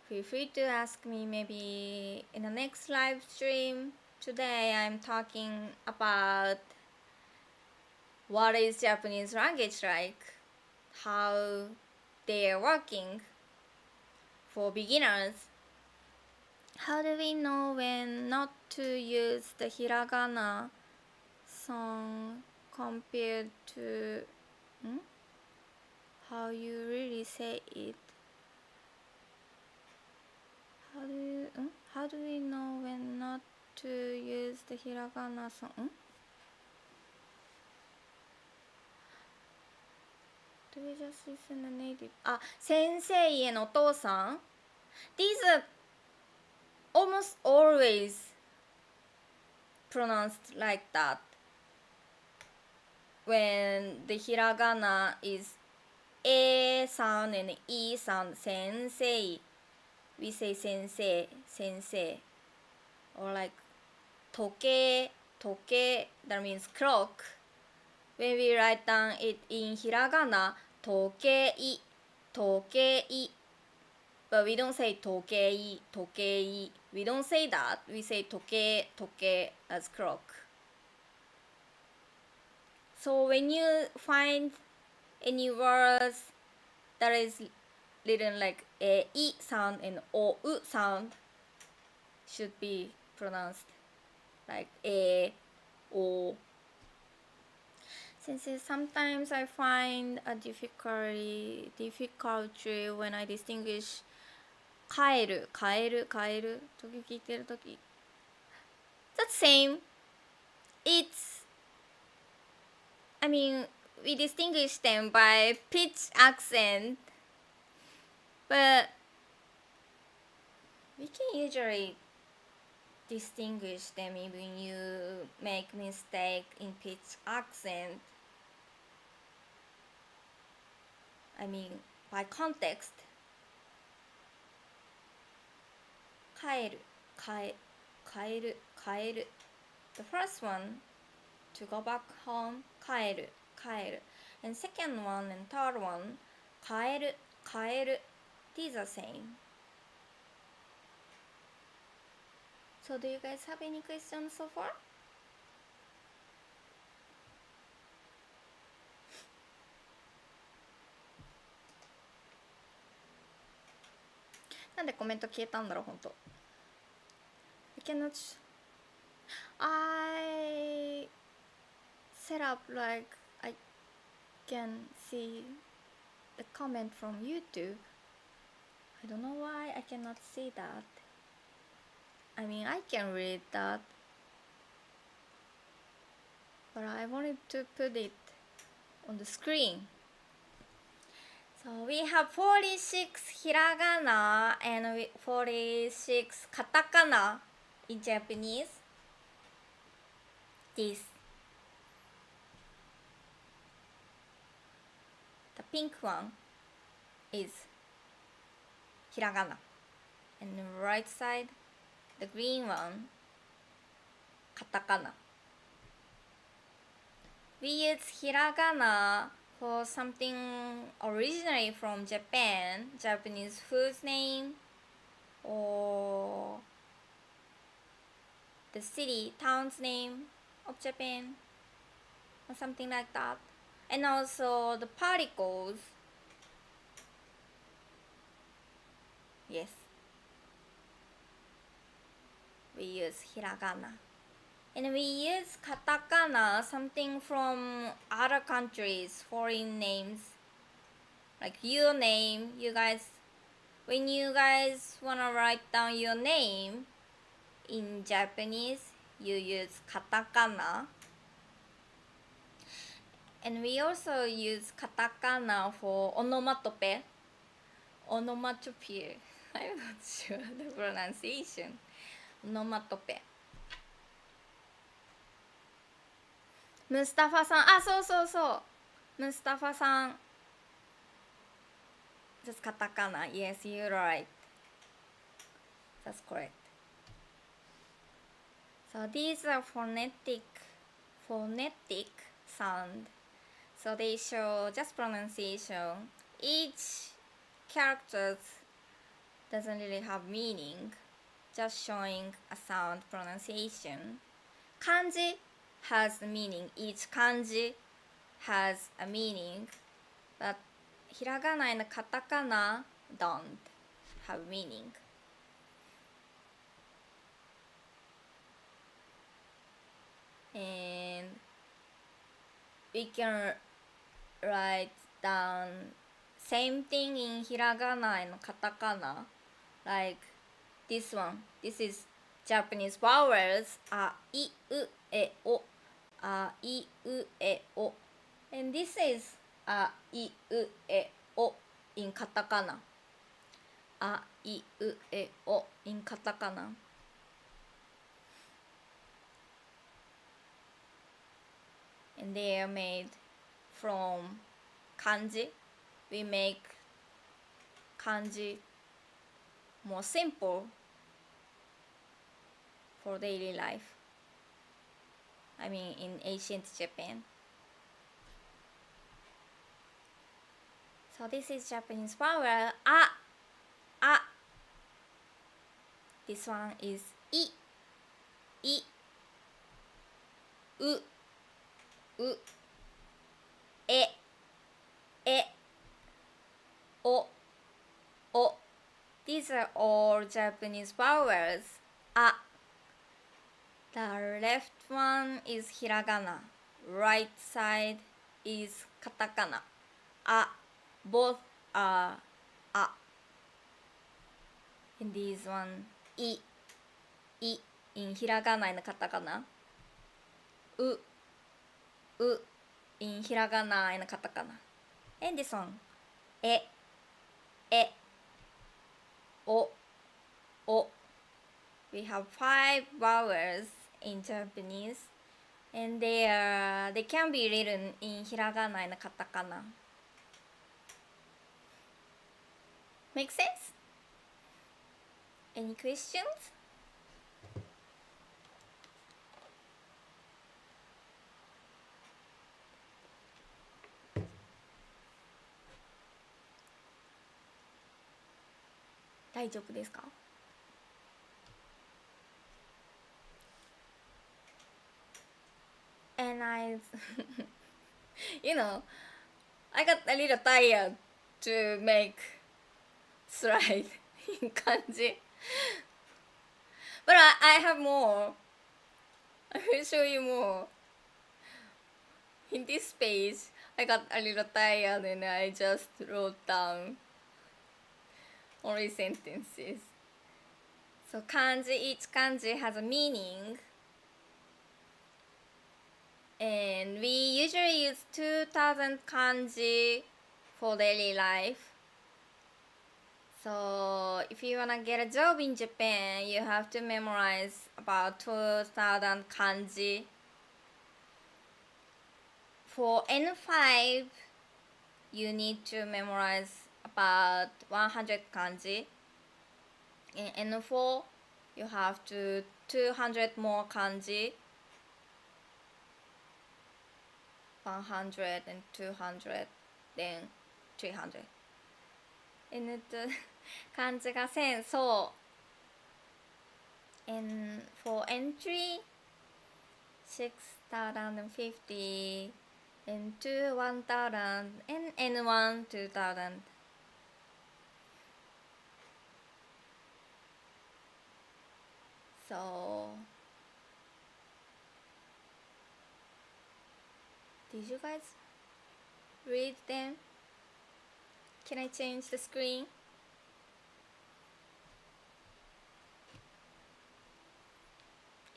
feel free to ask me maybe in the next live stream. Today I'm talking about what is Japanese language like, how they are working for beginners. How do we know when not to use the hiragana song compared to how you really say it? How do we know when not to use the hiragana song? Do we just listen to native? 先生へのお父さん These are almost always pronounced like that. When the hiragana is A sound and E sound, sensei. we say sensei, sensei. Or like toke, toke, that means clock. When we write down it in hiragana, tokei, tokei. But we don't say tokei, tokei. We don't say that. We say toke, toke as clock. So when you find any words that is written like a I sound and o u sound, should be pronounced like a, o. Since sometimes I find a difficulty when I distinguish 帰る、帰る、帰る時聞いてる時。That's same. It's, I mean, we distinguish them by pitch accent, but we can usually distinguish them even you make mistake in pitch accent. I mean, by context. 帰る、帰る、帰る。The first one, to go back home, 帰る、帰る。And second one and third one, 帰る、帰る。These are same. So do you guys have any questions so far? なんでコメント消えたんだろう、ほんと。I cannot... I set up like I can see the comment from YouTube. I don't know why I cannot see that. I mean, I can read that, but I wanted to put it on the screen. So we have 46 hiragana and 46 katakana in Japanese. This. The pink one is hiragana. And the right side, the green one, katakana. We use hiragana for something originally from Japan, Japanese food's name, or the city, town's name of Japan, or something like that. And also the particles. Yes. We use hiragana. And we use katakana, something from other countries, foreign names. Like your name, you guys, when you guys wanna write down your name in Japanese, you use katakana. And we also use katakana for onomatope. Onomatopoeia. I'm not sure the pronunciation. Onomatope. Mustafa さん、あ、そうそうそう。Mustafa さん。Just katakana. Yes, you're right. That's correct. So these are phonetic sound. So they show just pronunciation. Each character doesn't really have meaning, just showing a sound pronunciation. Kanji has a meaning. Each kanji has a meaning, but hiragana and katakana don't have meaning. And we can write down same thing in hiragana and katakana, like this one. This is Japanese vowels, a, I, u, e, o, a, I, u, e, o. And this is a, I, u, e, o in katakana. A, I, u, e, o in katakana. And they are made from kanji. We make kanji more simple for daily life. I mean, in ancient Japan. So this is Japanese vowel a. This one is i, u, e, o. These are all Japanese vowels. A. The left one is hiragana. Right side is katakana. A. Both are a. And this one, I in hiragana and katakana. U in hiragana and katakana. And this one, e, o. We have 5 vowels in Japanese, and they can be written in hiragana and katakana. Make sense? Any questions?大丈夫ですか? And I I got a little tired to make slide in kanji. But I have more. I will show you more. In this page, I got a little tired and I just wrote down only sentences. So each kanji has a meaning. And we usually use 2000 kanji for daily life. So if you wanna get a job in Japan, you have to memorize about 2000 kanji. For N5, you need to memorize about 100 kanji. In N4, you have to 200 more kanji. 100 and 200, then 300. And 漢字が1000、そう。And for entry, 6050, N2 1000, and N1 2000. So, did you guys read them? Can I change the screen?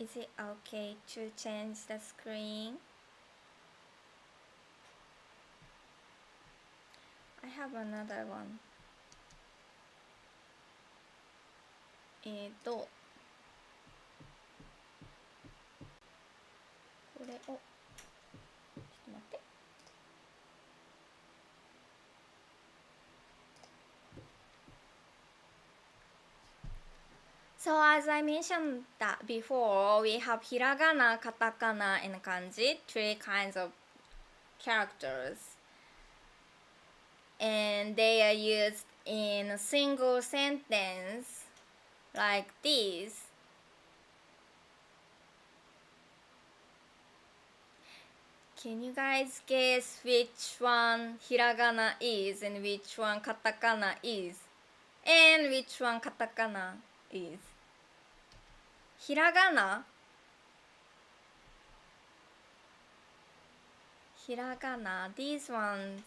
Is it okay to change the screen? I have another one. これをちょっと待って。So as I mentioned that before, we have hiragana, katakana, and kanji, 3 kinds of characters. And they are used in a single sentence like this. Can you guys guess which one hiragana is and which one katakana is? And which one katakana is? Hiragana, these ones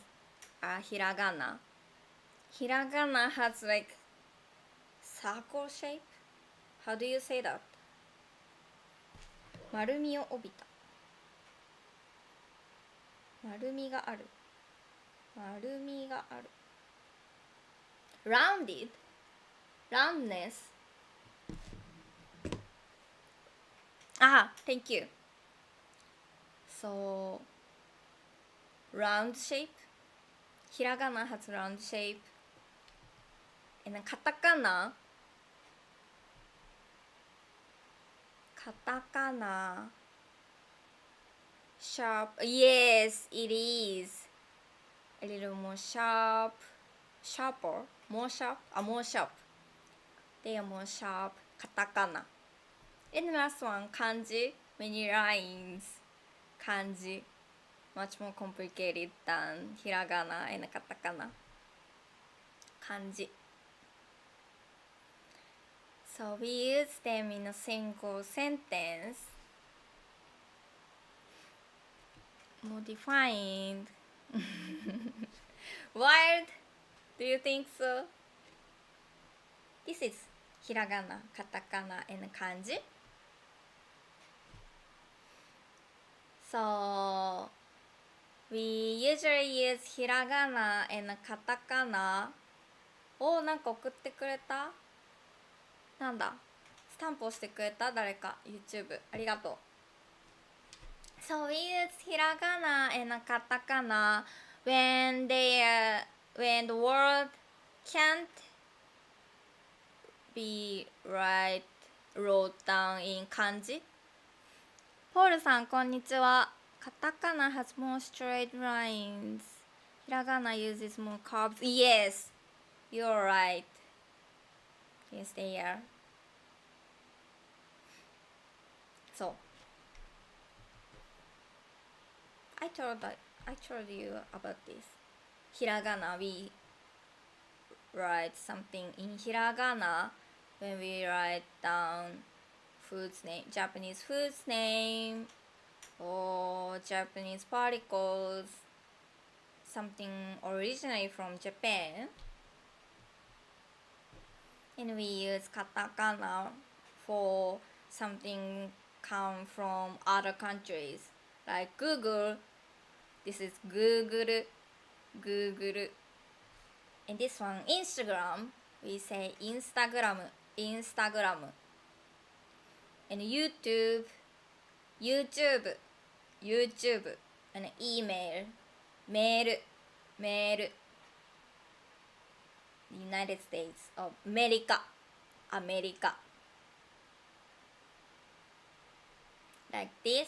are hiragana. Hiragana has like circle shape. How do you say that? 丸みを帯びた。丸みがある。丸みがある。Rounded, roundness. Thank you. So, round shape. Hiragana has round shape. And then katakana カタカナ sharp. Yes, it is a little more sharp, sharper, more sharp, more sharp. They are more sharp. Katakana. And the last one, kanji, many lines. Kanji, much more complicated than hiragana and katakana. Kanji. So we use them in a single sentence. Modifying. Wild? Do you think so? This is hiragana, katakana, and kanji. So we usually use hiragana and katakana. お、なんか送ってくれた？なんだ？スタンプ押してくれた？誰か YouTube ありがとう。So we use hiragana and katakana when the word can't be wrote down in kanji. ポールさんこんにちは。カタカナ has more straight lines. Hiragana uses more curves. Yes, you're right. Yes, they are. So I told you about this. Hiragana, we write something in hiragana when we write down food's name, Japanese food's name, or Japanese particles, something originally from Japan. And we use katakana for something come from other countries, like Google. This is Google. And this one, Instagram, we say Instagram. And YouTube, and email, mail. United States of America. Like this.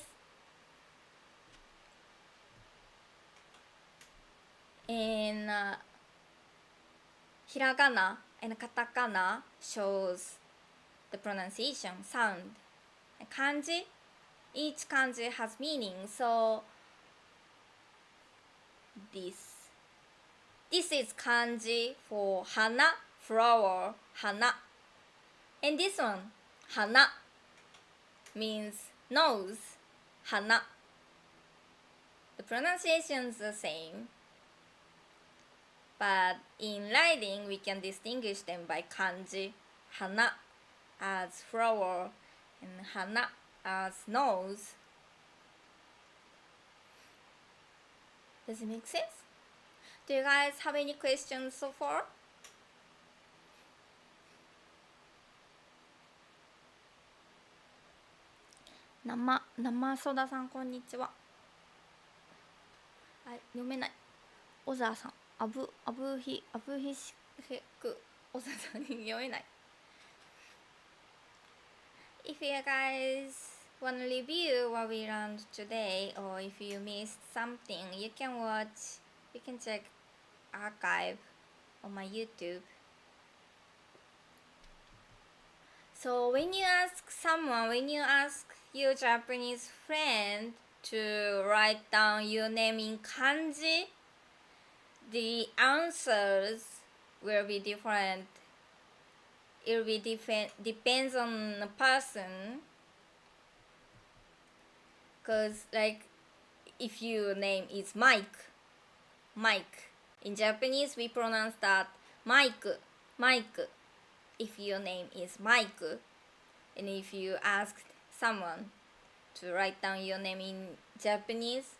And hiragana and katakana shows the pronunciation, sound. Kanji, each kanji has meaning. So this is kanji for hana, flower, hana. And this one, hana, means nose, hana. The pronunciation is the same. But in writing, we can distinguish them by kanji, hana as flower and hana as nose. Does it make sense? Do you guys have any questions so far? 生ソダさんこんにちは。読めない。小沢さん。アブヒシヘク小沢さんに読めない。If you guys want to review what we learned today, or if you missed something, you can check archive on my YouTube. So when you ask your Japanese friend to write down your name in kanji, the answers will be different. It will be depends on the person. Cause like if your name is Mike, in Japanese we pronounce that Mike. If your name is Mike, and if you asked someone to write down your name in Japanese,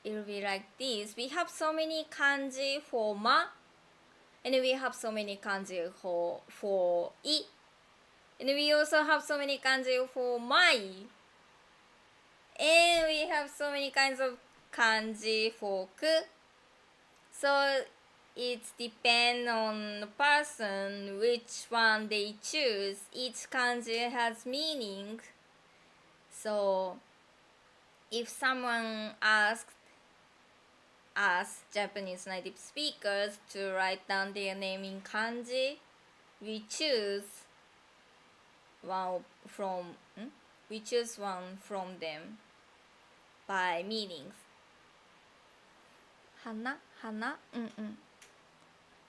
it will be like this. We have so many kanji for ma, and we have so many kanji for I, and we also have so many kanji for mai, and we have so many kinds of kanji for ku. So it depends on the person which one they choose. Each kanji has meaning. So if someone asked us Japanese native speakers to write down their name in kanji, we choose one from them by meanings. Hana, hana,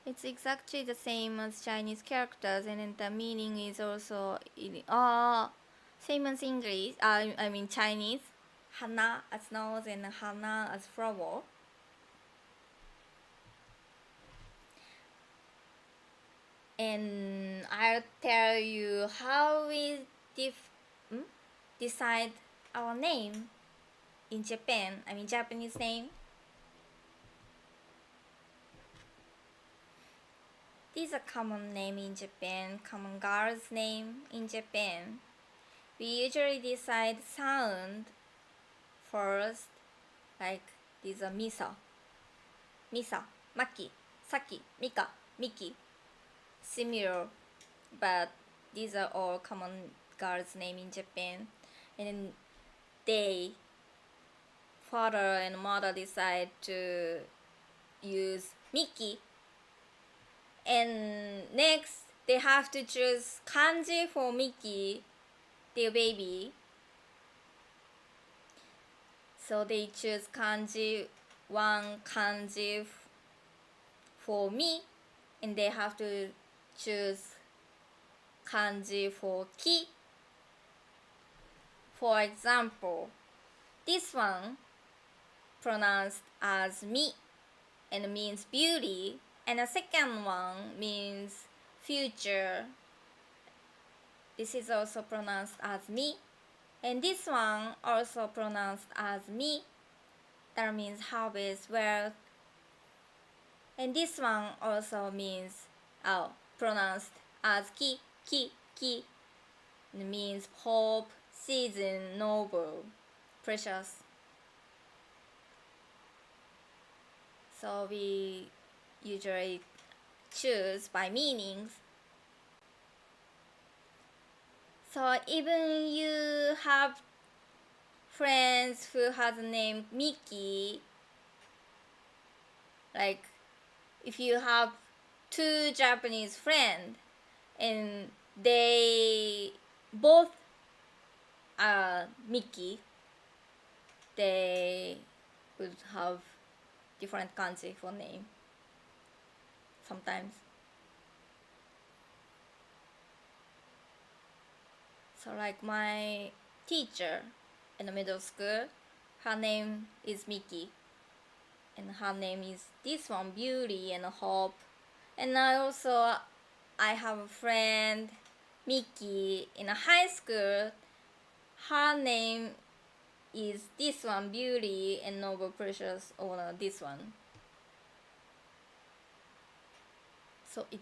It's exactly the same as Chinese characters, and then the meaning is also same as English. I mean Chinese. Hana as nose and hana as flower. And I'll tell you how we decide our name in Japan. I mean Japanese name. These are common name in Japan, common girl's name in Japan. We usually decide sound first, like these are Misa, Maki, Saki, Mika, Miki. Similar, but these are all common girls' name in Japan. And then they, father and mother, decide to use Miki. And next, they have to choose kanji for Miki, their baby. So they choose one kanji for me, and they have to choose kanji for ki. For example, this one pronounced as mi and means beauty, and the second one means future. This is also pronounced as mi, and this one also pronounced as mi. That means harvest, wealth. And this one also means pronounced as ki. It means hope, season, noble, precious. So we usually choose by meanings. So even you have friends who has the name Miki, like if you have two Japanese friends and they both are Miki, they would have different kanji for name sometimes. So like my teacher in the middle school, her name is Miki, and her name is this one, Beauty and Hope. And I have a friend Miki in a high school. Her name is this one, Beauty and Noble, Precious, or this one. So it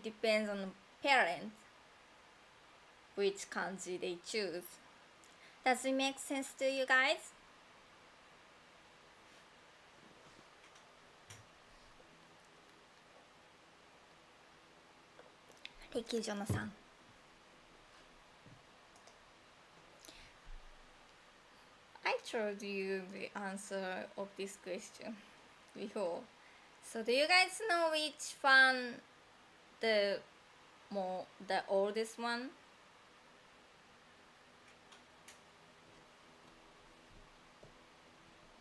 depends on the parents which kanji they choose. Does it make sense to you guys? Thank you, Jonathan. I told you the answer of this question before. So do you guys know which one the oldest one?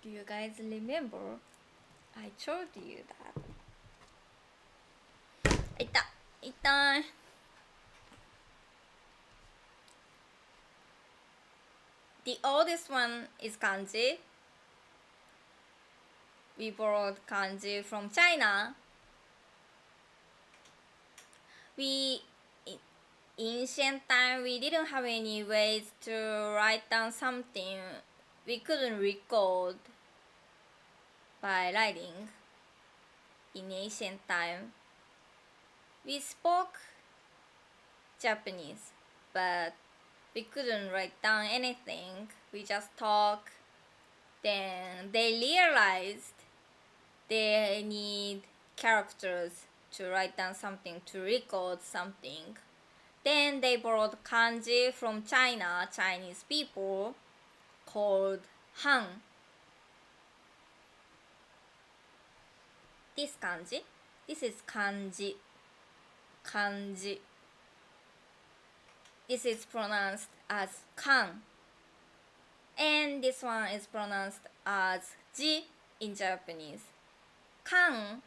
Do you guys remember? I told you that. 痛い。The oldest one is kanji. We borrowed kanji from China. In ancient time, we didn't have any ways to write down something we couldn't record by writing. In ancient time, we spoke Japanese, but we couldn't write down anything. We just talk. Then they realized they need characters to write down something, to record something. Then they borrowed kanji from China, Chinese people, called Han. This kanji, this is kanji. Kanji. This is pronounced as kan. And this one is pronounced as ji in Japanese. Kan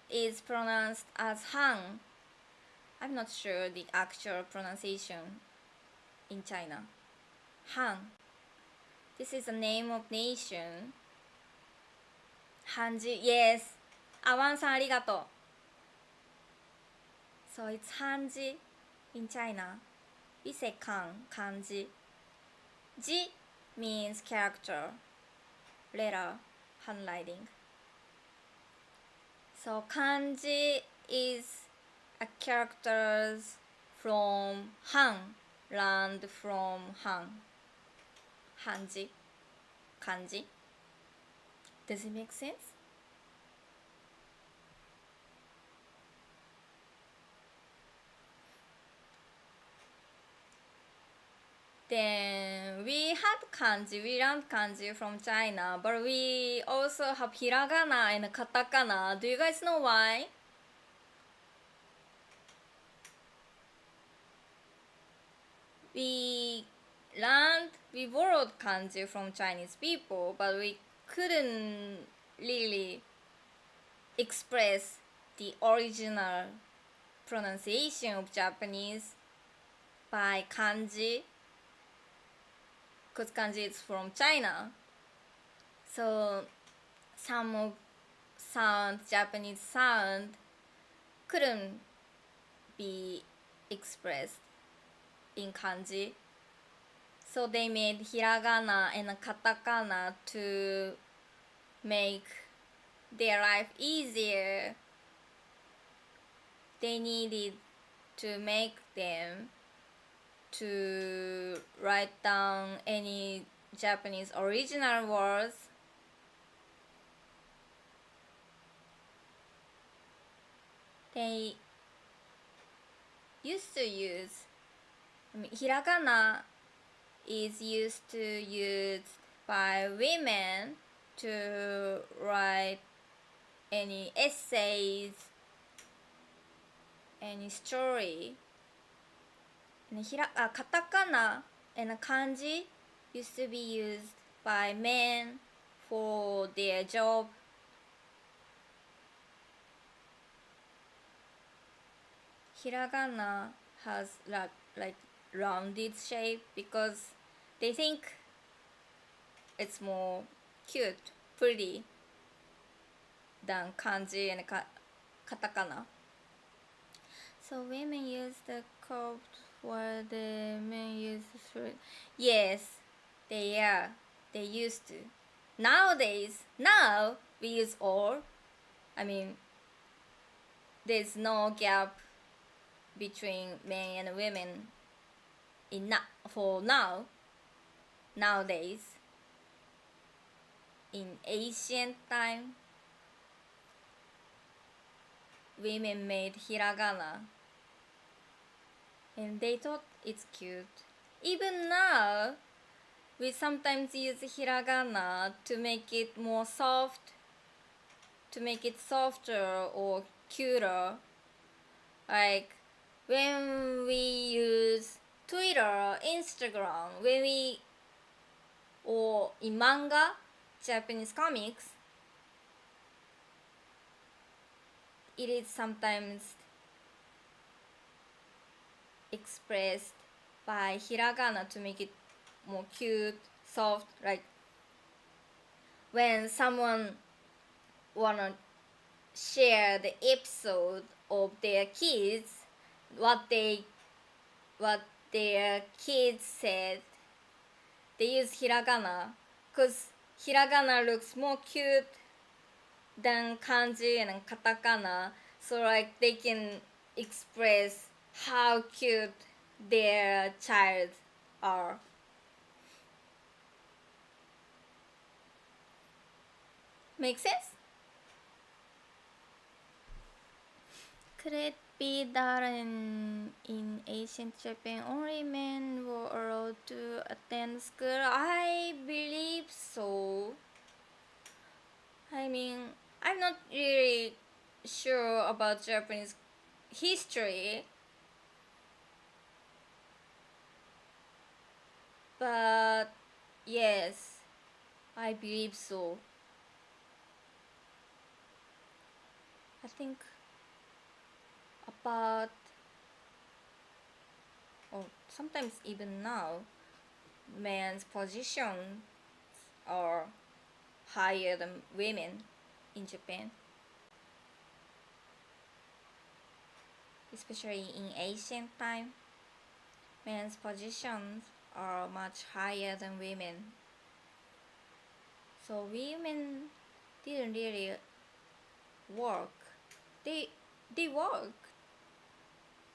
is pronounced as han. I'm not sure the actual pronunciation in China. Han. This is the name of nation. Hanji, yes. Awan-san, arigato. So it's Hanji in China. We say kan, kanji. Ji means character, letter, handwriting. So kanji is a characters from Han, learned from Han. Hanji, kanji. Does it make sense? Then we had kanji, we learned kanji from China, but we also have hiragana and katakana. Do you guys know why? We borrowed kanji from Chinese people, but we couldn't really express the original pronunciation of Japanese by kanji, because kanji is from China. So some of Japanese sound couldn't be expressed in kanji. So they made hiragana and katakana to make their life easier. They needed to make them to write down any Japanese original words. They used to use, hiragana is used by women to write any essays, any story. And katakana and kanji used to be used by men for their job. Hiragana has like rounded shape because they think it's more cute, pretty than kanji and katakana. So women use the curved word, the men use the straight. Yes, they are. They used to. Nowadays, now we use all. There's no gap between men and women for nowadays. In ancient time, women made hiragana and they thought it's cute. Even now, we sometimes use hiragana to make it more soft, to make it softer or cuter. Like when we use Twitter, Instagram, or in manga, Japanese comics, it is sometimes expressed by hiragana to make it more cute, soft. Like when someone wanna share the episode of their kids, what their kids said, they use hiragana because hiragana looks more cute than kanji and katakana, so like they can express how cute their child are. Make sense? Could it be that in ancient Japan only men were allowed to attend school? I believe so. I mean, I'm not really sure about Japanese history, but yes, I believe so. I think about, or sometimes even now, men's positions are higher than women in Japan, especially in ancient time. Men's positions are much higher than women, so women didn't really work. They worked,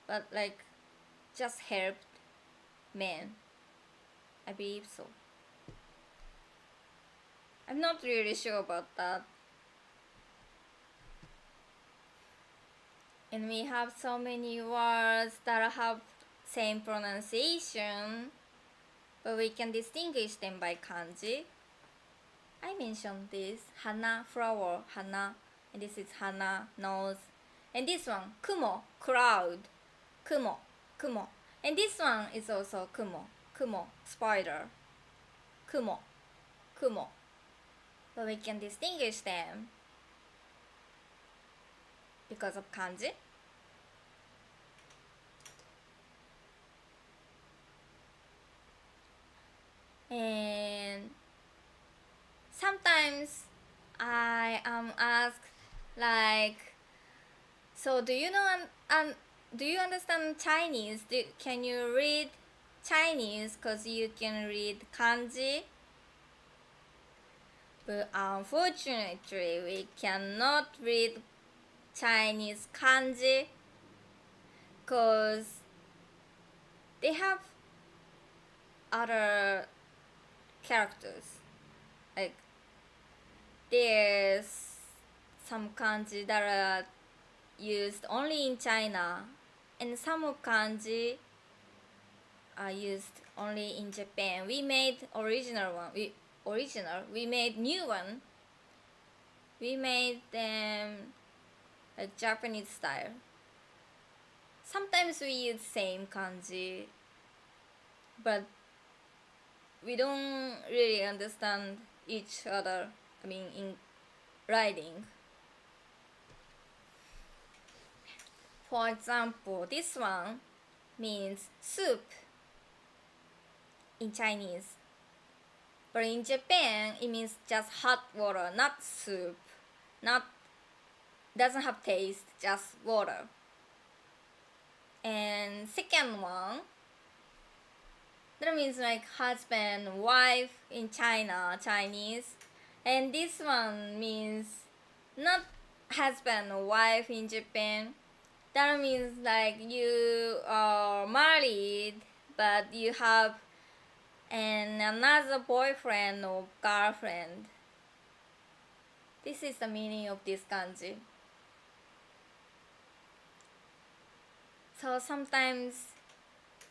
but like just helped men. I believe so. I'm not really sure about that. And we have so many words that have same pronunciation, but we can distinguish them by kanji. I mentioned this: hana, flower, hana, and this is hana, nose. And this one, kumo, cloud, kumo, kumo. And this one is also kumo, kumo, spider, kumo, kumo. But we can distinguish them because of kanji. And sometimes I am asked like, so do you know do you understand Chinese? Can you read Chinese? Cause you can read kanji. But unfortunately, we cannot read Chinese kanji because they have other characters. Like there's some kanji that are used only in China, and some kanji are used only in Japan. We made original one. We made new one. We made them like Japanese style. Sometimes we use same kanji, but we don't really understand each other. I mean, in writing. For example, this one means soup in Chinese, but in Japan it means just hot water, not soup, not doesn't have taste, just water. And second one, that means like husband, wife in Chinese. And this one means not husband or wife in Japan. That means like you are married, but you have another boyfriend or girlfriend. This is the meaning of this kanji. So sometimes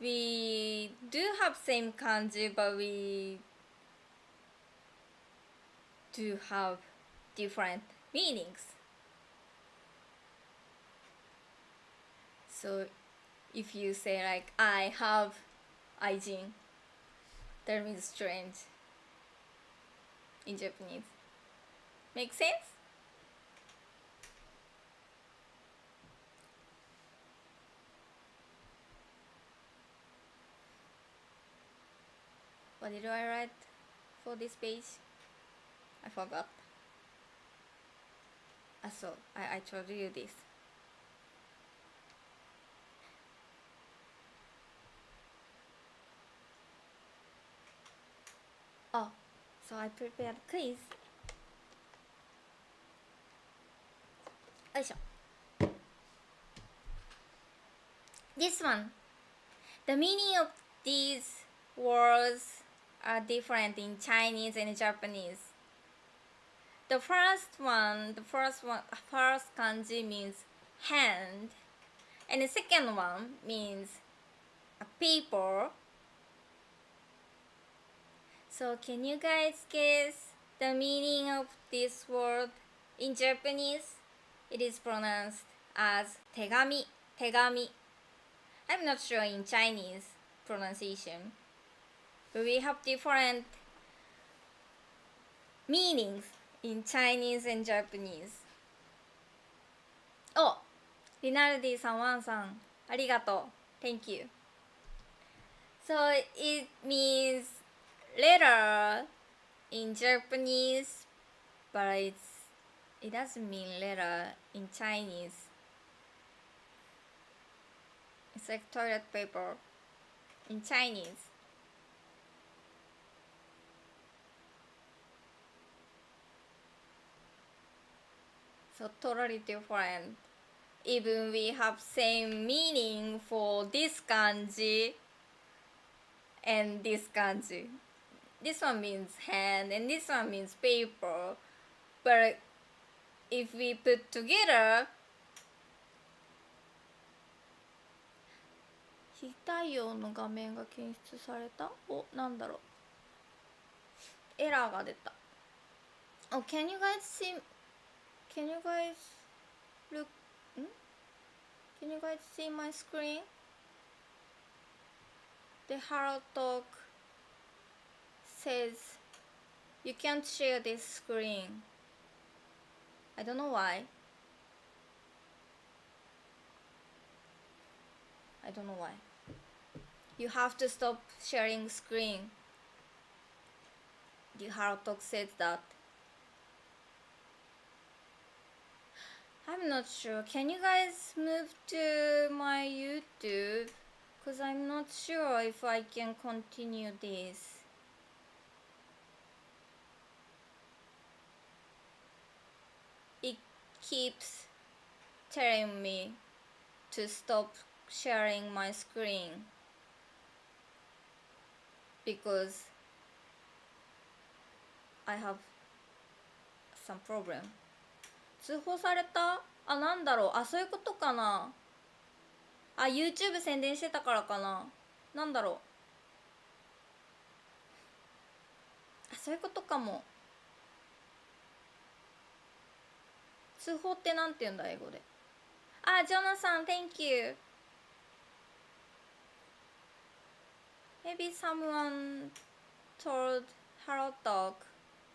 we do have same kanji, but we do have different meanings. So if you say like I have aijin, that means strange in Japanese. Make sense? What did I write for this page? I forgot. So I told you this. Oh, so I prepared quiz. よいしょ. This one. The meaning of these words are different in Chinese and Japanese. The first kanji means hand, And the second one means a people. So can you guys guess the meaning of this word in Japanese? It is pronounced as 手紙, 手紙. I'm not sure in Chinese pronunciation, but we have different meanings in Chinese and Japanese. お、リナルディさん、ワンさん、ありがとう。Thank you. So it means letter in Japanese, but it doesn't mean letter in Chinese. It's like toilet paper in Chinese. So totally different. Even we have same meaning for this kanji and this kanji. This one means hand and this one means paper. But if we put together, 非対応の画面が検出された。お、なんだろう。エラーが出た。Oh, can you guys see? Can you guys look? Can you guys see my screen? The HelloTalk says you can't share this screen. I don't know why. I don't know why. You have to stop sharing screen. The HelloTalk says that. I'm not sure. Can you guys move to my YouTube? Because I'm not sure if I can continue this. It keeps telling me to stop sharing my screen because I have some problem. 通報された？あ、なんだろう。あ、そういうことかな。あ、YouTube 宣伝してたからかな。なんだろう。あ、そういうことかも。通報ってなんて言うんだ、英語で。あ、ジョナサン、Thank you. Maybe someone told HelloTalk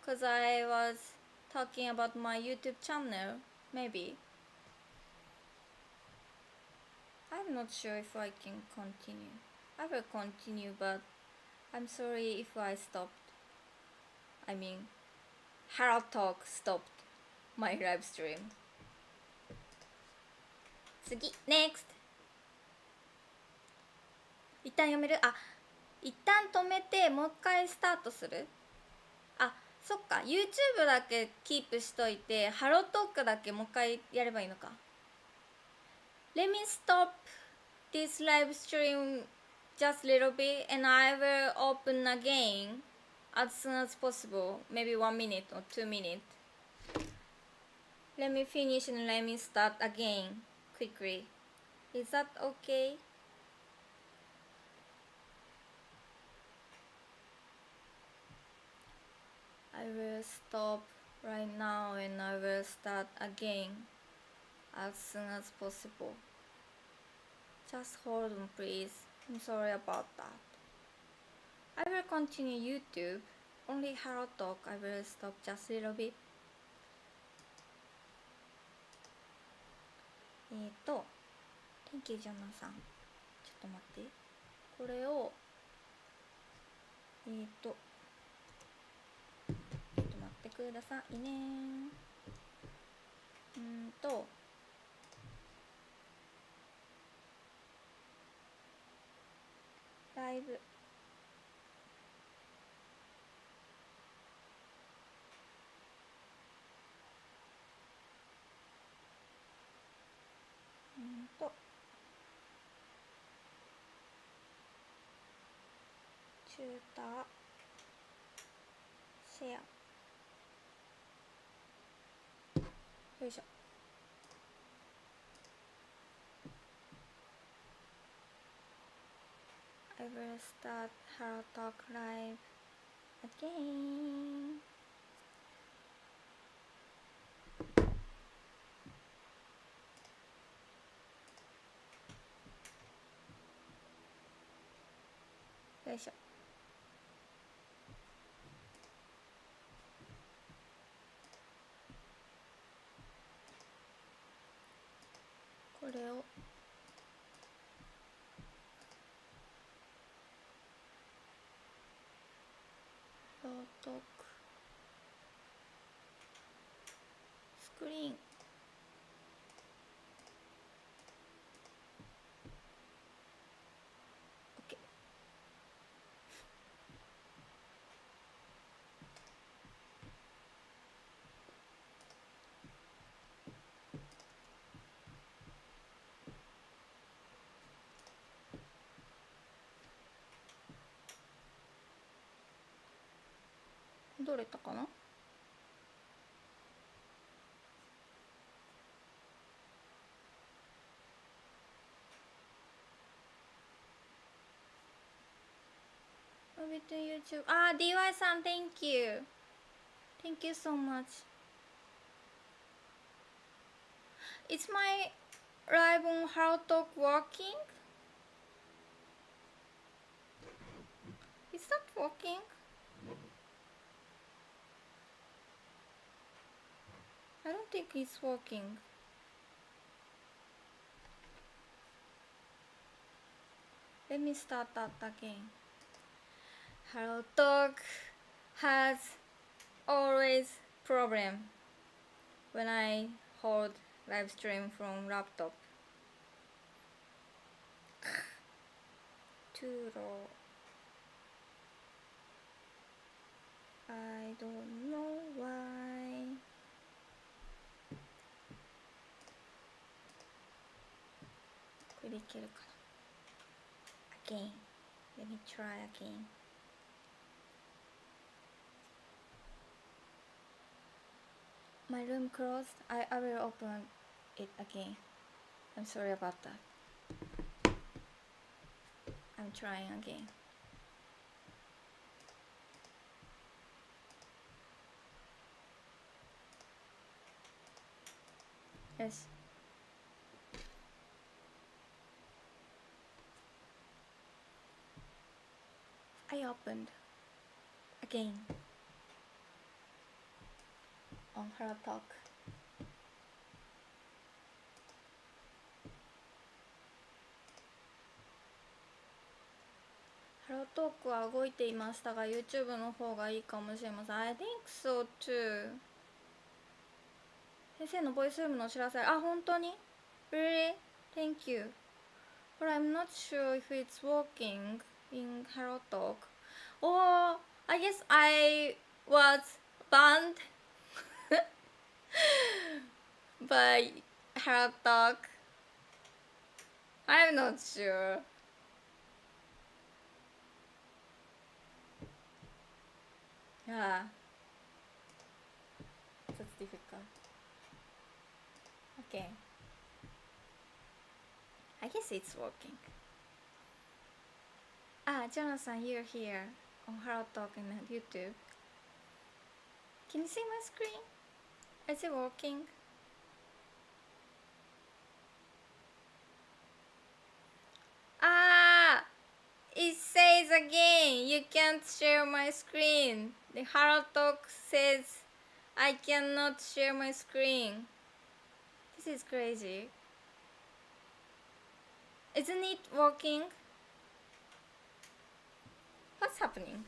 because I was talking about my YouTube channel. Maybe. I'm not sure if I can continue. I will continue, but I'm sorry if I stopped. I mean, HelloTalk stopped my live stream. 次 NEXT 一旦読める？あ、一旦止めてもう一回スタートする？あ、そっか YouTube だけキープしといてHelloTalkだけもう一回やればいいのか。 Let me stop this live stream just a little bit and I will open again as soon as possible, maybe 1 minute or 2 minutes. Let me finish and let me start again quickly. Is that okay? I will stop right now and I will start again as soon as possible. Just hold on please. I'm sorry about that. I will continue YouTube. Only HelloTalk I will stop just a little bit. Thank you ジョナさん。ちょっと待って。これをちょっと待ってくださいね。ライブチューターシェアよいしょ。I will start HelloTalk live again. Yoいしょ。これをHelloTalkスクリーン。OK。どれたかな。Between YouTube. Ah, DY さん thank you. Thank you so much. Is my live on HelloTalk working? Is that working? I don't think it's working. Let me start that again. HelloTalk has always problem when I hold live stream from laptop. Too low. I don't know why. Again. Let me try again. My room closed. I will open it again. I'm sorry about that. I'm trying again. Yes. I opened again on HelloTalk. HelloTalk は動いていましたが YouTube の方がいいかもしれません。I think so too. 先生のボイスルームのお知らせ。あ、本当に Really? Thank you. But I'm not sure if it's working in HelloTalk. Or I guess I was banned by HelloTalk. I'm not sure. Yeah. That's difficult. Okay. I guess it's working. Ah, Jonathan, you're here on HelloTalk and YouTube. Can you see my screen? Is it working? Ah! It says again, you can't share my screen. The HelloTalk says I cannot share my screen. This is crazy. Isn't it working? What's happening?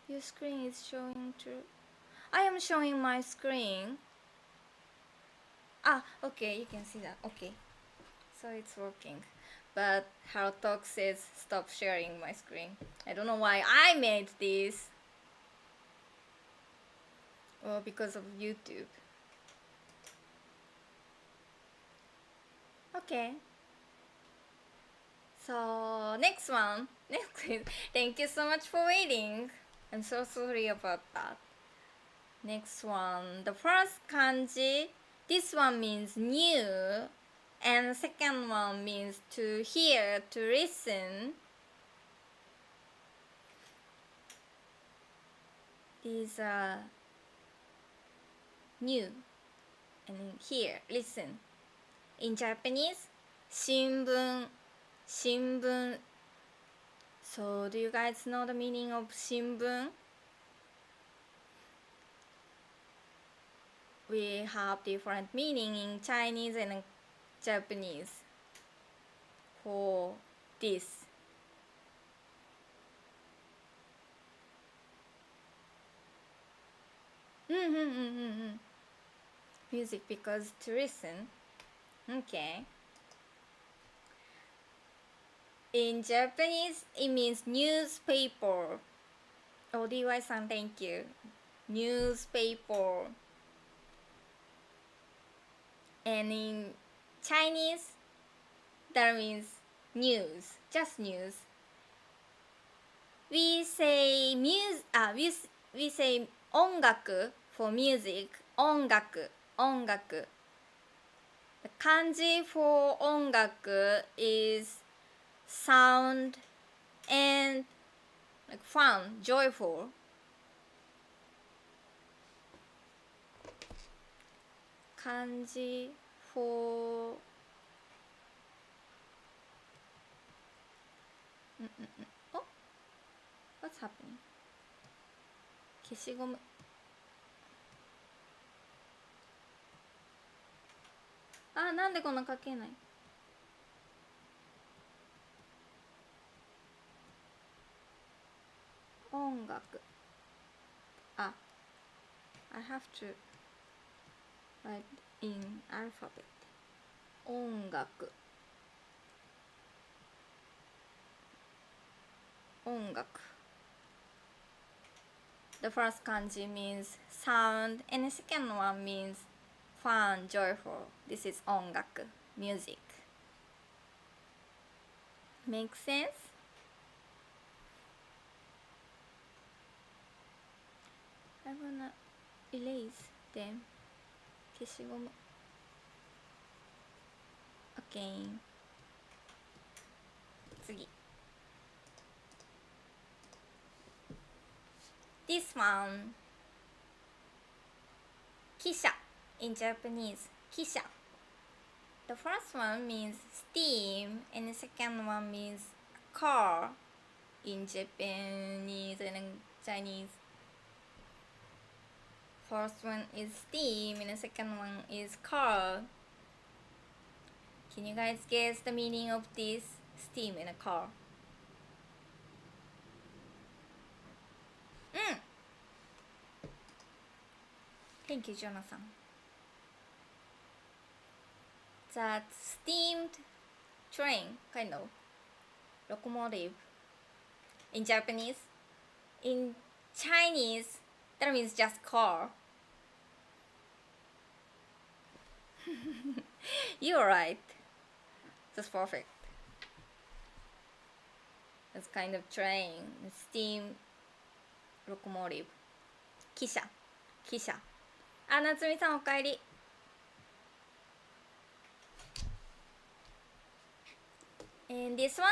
Your screen is showing true. I am showing my screen. Ah, okay, you can see that. Okay. So it's working. But HelloTalk says stop sharing my screen. I don't know why I made this. Well, because of YouTube. Okay. So next one. Thank you so much for waiting. I'm so sorry about that. Next one. The first kanji. This one means new. and the second one means to hear, to listen. These are new and hear, listen. In Japanese, 新聞, 新聞. So do you guys know the meaning of 新聞? We have different meaning in Chinese and Japanese for this. Music because to listen. Okay. In Japanese, it means newspaper. Oh, DY-san, thank you. Newspaper. And in Chinese, that means news, just news. We say we say 音楽 for music. 音楽, 音楽. The kanji for 音楽 is sound and like fun, joyful. Kanji for oh, what's happening? 消しゴム。あ、なんでこんな書けない？音楽。あ、I have to write in alphabet. 音楽。音楽。The first kanji means sound and the second one means fun, joyful. This is 音楽, music. Make sense? I'm gonna erase them. 消しゴム。OK。次。This one. 汽車 in Japanese. 汽車. The first one means steam and the second one means car in Japanese and Chinese. First one is steam and the second one is car. Can you guys guess the meaning of this steam in a car? Thank you, Jonathan. That's steamed train, kind of. Locomotive. In Japanese. In Chinese, that means just car. You're right. That's perfect. It's kind of train, steam locomotive. 汽車 汽車。あ、夏美さんおかえり。And this one?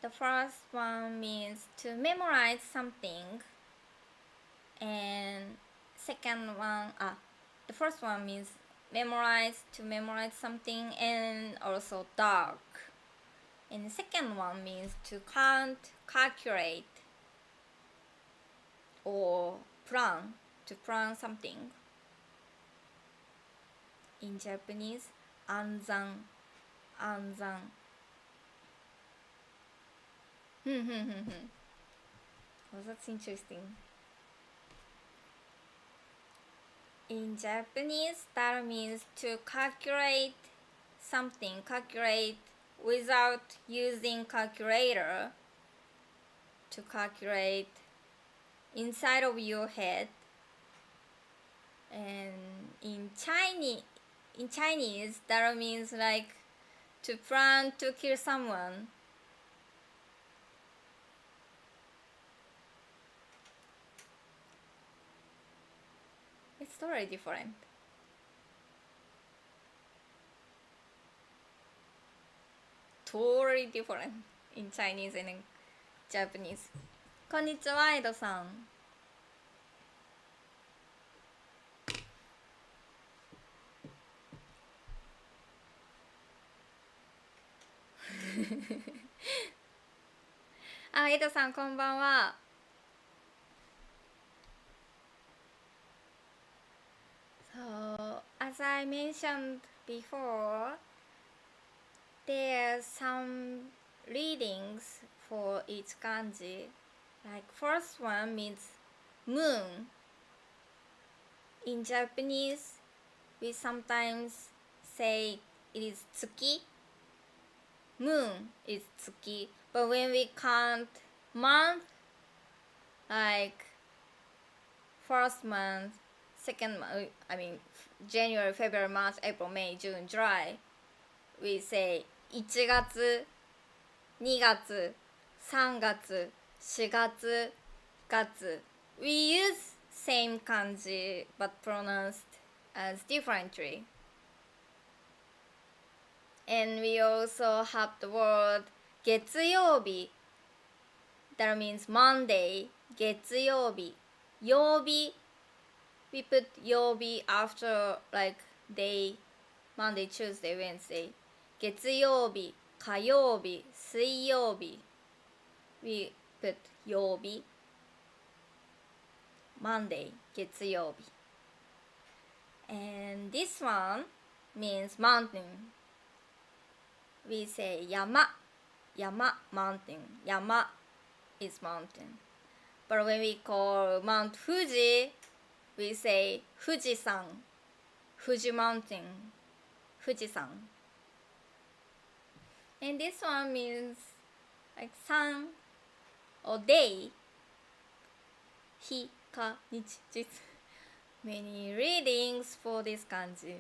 The first one means to memorize something. And second one, the first one means to memorize something and also dark. And the second one means to count, calculate, or plan, to plan something. In Japanese, 暗算 暗算 Oh, that's interesting. In Japanese, that means to calculate something, calculate without using calculator, to calculate inside of your head. And in Chinese, that means like to plan to kill someone. totally different. Totally different in Chinese and in Japanese. こんにちは、エドさん。あ、エドさんこんばんは。So, as I mentioned before, there's some readings for each kanji. Like first one means moon. In Japanese, we sometimes say it is tsuki. Moon is tsuki. But when we count month, like first month, second month, I mean January, February, March, April, May, June, July, we say 1月、2月、3月、4月、月。We use same kanji but pronounced as differently. And we also have the word 月曜日. That means Monday, 月曜日. 曜日, we put 曜日 after like day, Monday, Tuesday, Wednesday. 月曜日、火曜日、水曜日. We put 曜日. Monday, 月曜日. And this one means mountain. We say 山, 山, mountain. 山 is mountain. But when we call Mount Fuji, we say 富士山, Fuji mountain, 富士山. And this one means like sun or day. 日、か、日、日. Many readings for this kanji.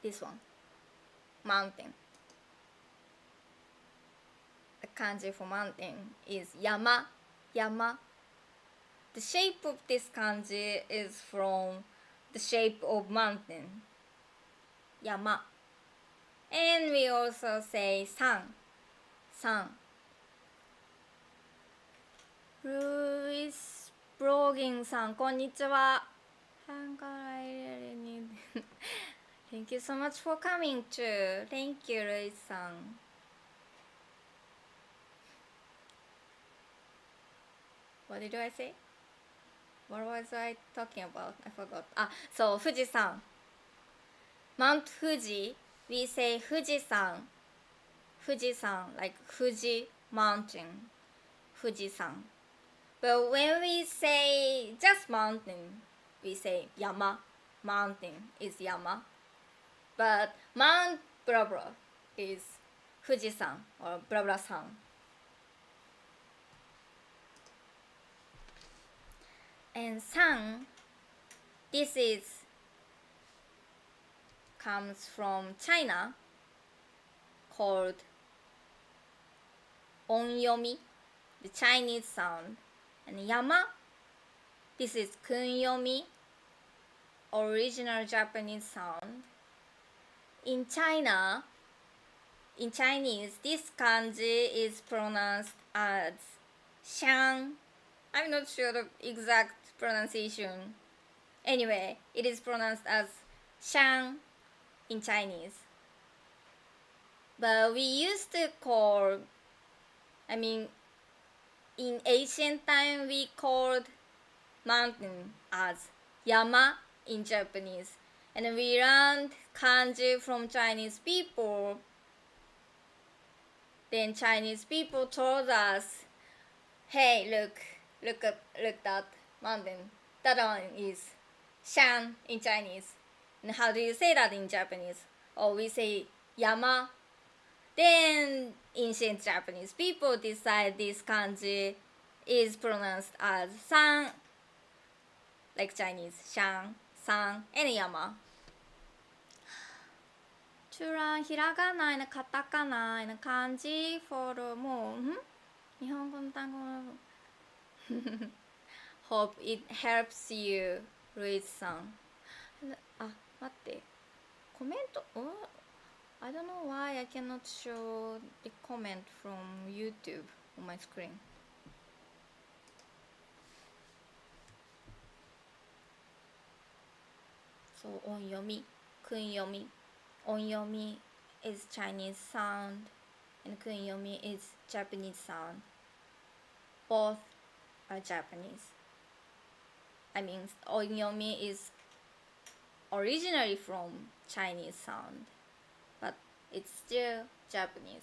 This one, mountain. The kanji for mountain is yama, yama. The shape of this kanji is from the shape of mountain, yama. And we also say san, san. Louis Blogging さん、こんにちは。Thank you so much for coming too. Thank you, Louis さん。What did I say? What was I talking about? I forgot. So 富士山. Mount Fuji, we say 富士山. 富士山, like Fuji mountain. 富士山. But when we say just mountain, we say yama. Mountain is yama. But Mount blah blah is 富士山 or blah blah san. And san, this is comes from China, called onyomi, the Chinese sound. And yama, this is kunyomi, original Japanese sound. In China, in Chinese, this kanji is pronounced as shang. I'm not sure the exact pronunciation. Anyway, it is pronounced as shang in Chinese. But we used to call, in ancient time we called mountain as yama in Japanese. And we learned kanji from Chinese people. Then Chinese people told us, hey, look that mountain. That one is shan in Chinese. And how do you say that in Japanese? Oh, we say yama. Then ancient Japanese people decide this kanji is pronounced as san, like Chinese, shan, san, and yama. To learn hiragana and katakana and kanji for more. 日本語の単語のHope it helps you, ルイズさん。あ、待って。コメント、I don't know why I cannot show the comment from YouTube on my screen. そう、音読み、訓読み。音読み is Chinese sound and 訓読み is Japanese sound. Both are Japanese. I mean, 音読み is originally from Chinese sound, but it's still Japanese.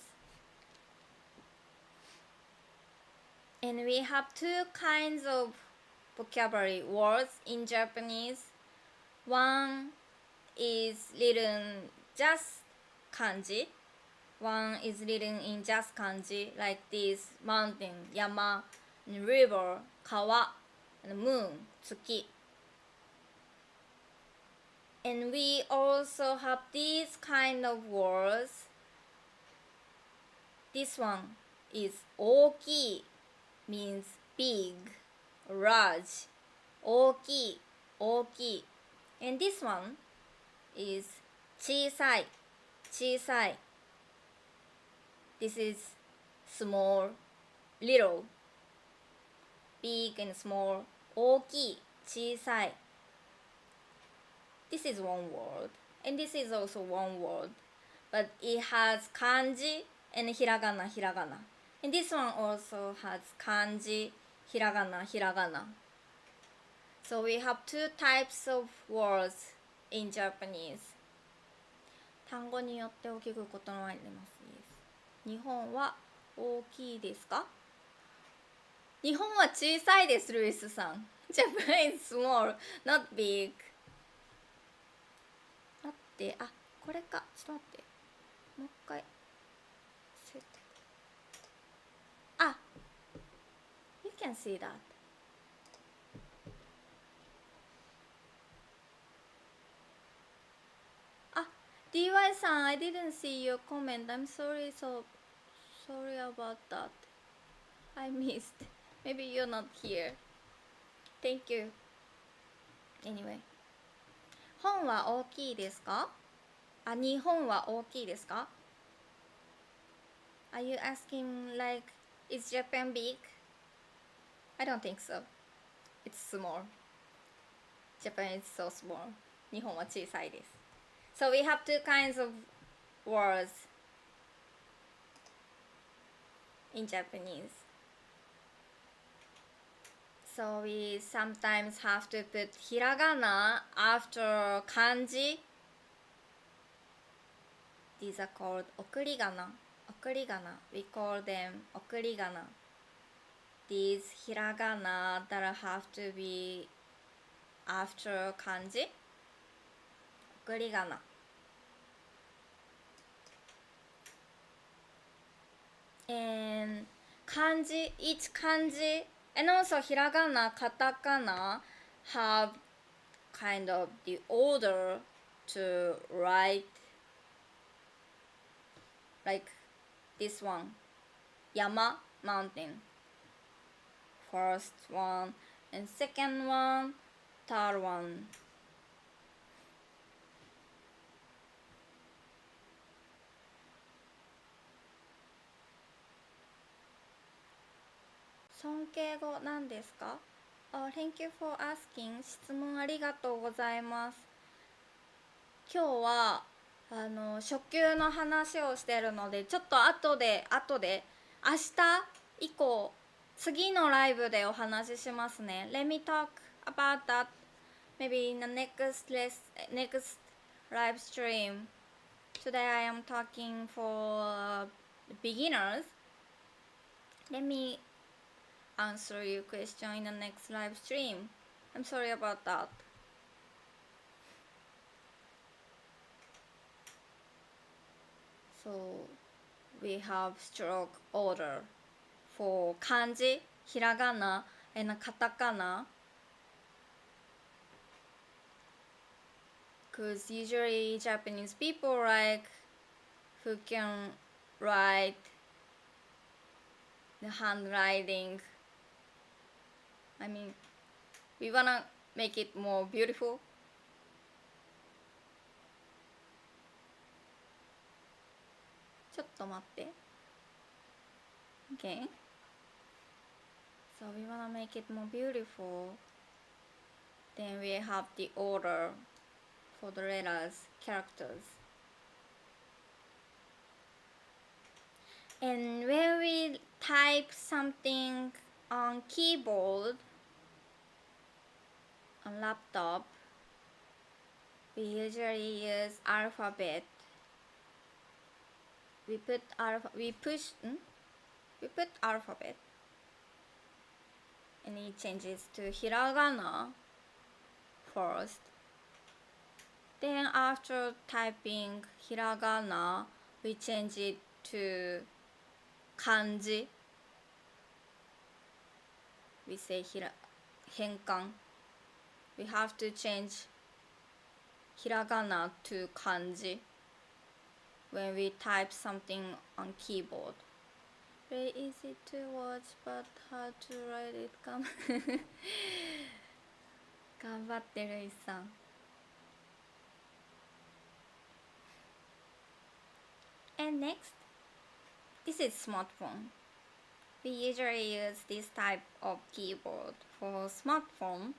And we have two kinds of vocabulary words in Japanese. One is written just kanji. One is written in just kanji, like this: mountain, yama, and river, kawa, and moon, tsuki. And we also have these kind of words. This one is 大きい means big, large. 大きい、大きい。And this one is 小さい、小さい。This is small, little, big and small. 大きい、小さい。This is one word, and this is also one word, but it has kanji and hiragana, hiragana. And this one also has kanji, hiragana, hiragana. So we have two types of words in Japanese. 単語によって大きく異なります。日本は大きいですか？日本は小さいです、ルイスさん。Japan is small, not big. 待って、あ、これか。ちょっと待って。もう一回。あ、You can see that. あ、DY さん、I didn't see your comment. I'm sorry, so sorry about that. I missed. Maybe you're not here. Thank you. Anyway. 本は大きいですか？あ、日本は大きいですか？ Are you asking like, is Japan big? I don't think so. It's small. Japan is so small. 日本は小さいです。So we have two kinds of words in Japanese. So we sometimes have to put hiragana after kanji. These are called okurigana. Okurigana. We call them okurigana. These hiragana that have to be after kanji. Okurigana. And kanji, each kanji, and also hiragana, katakana have kind of the order to write, like this one, yama, mountain. First one, and second one, third one. Sonke語なんですか？ Thank you for asking. 質問ありがとうございます。今日は初級の話をしてるので、ちょっと後で明日以降次のライブでお話ししますね。Let me talk about that maybe in the next live stream. Today I am talking for beginners. Let me answer your question in the next live stream. I'm sorry about that. So we have stroke order for kanji, hiragana, and katakana. Because usually Japanese people like who can write the handwriting. I mean, we wanna make it more beautiful. Okay. So we wanna make it more beautiful. Then we have the order for the letters, characters. And when we type something on keyboard, on laptop, we usually use alphabet. We put alphabet, and it changes to hiragana first. Then after typing hiragana, we change it to kanji. We say henkan. We have to change hiragana to kanji when we type something on keyboard. Very easy to watch, but hard to write it. 頑張ってるいさん。And next, this is smartphone. We usually use this type of keyboard for smartphone.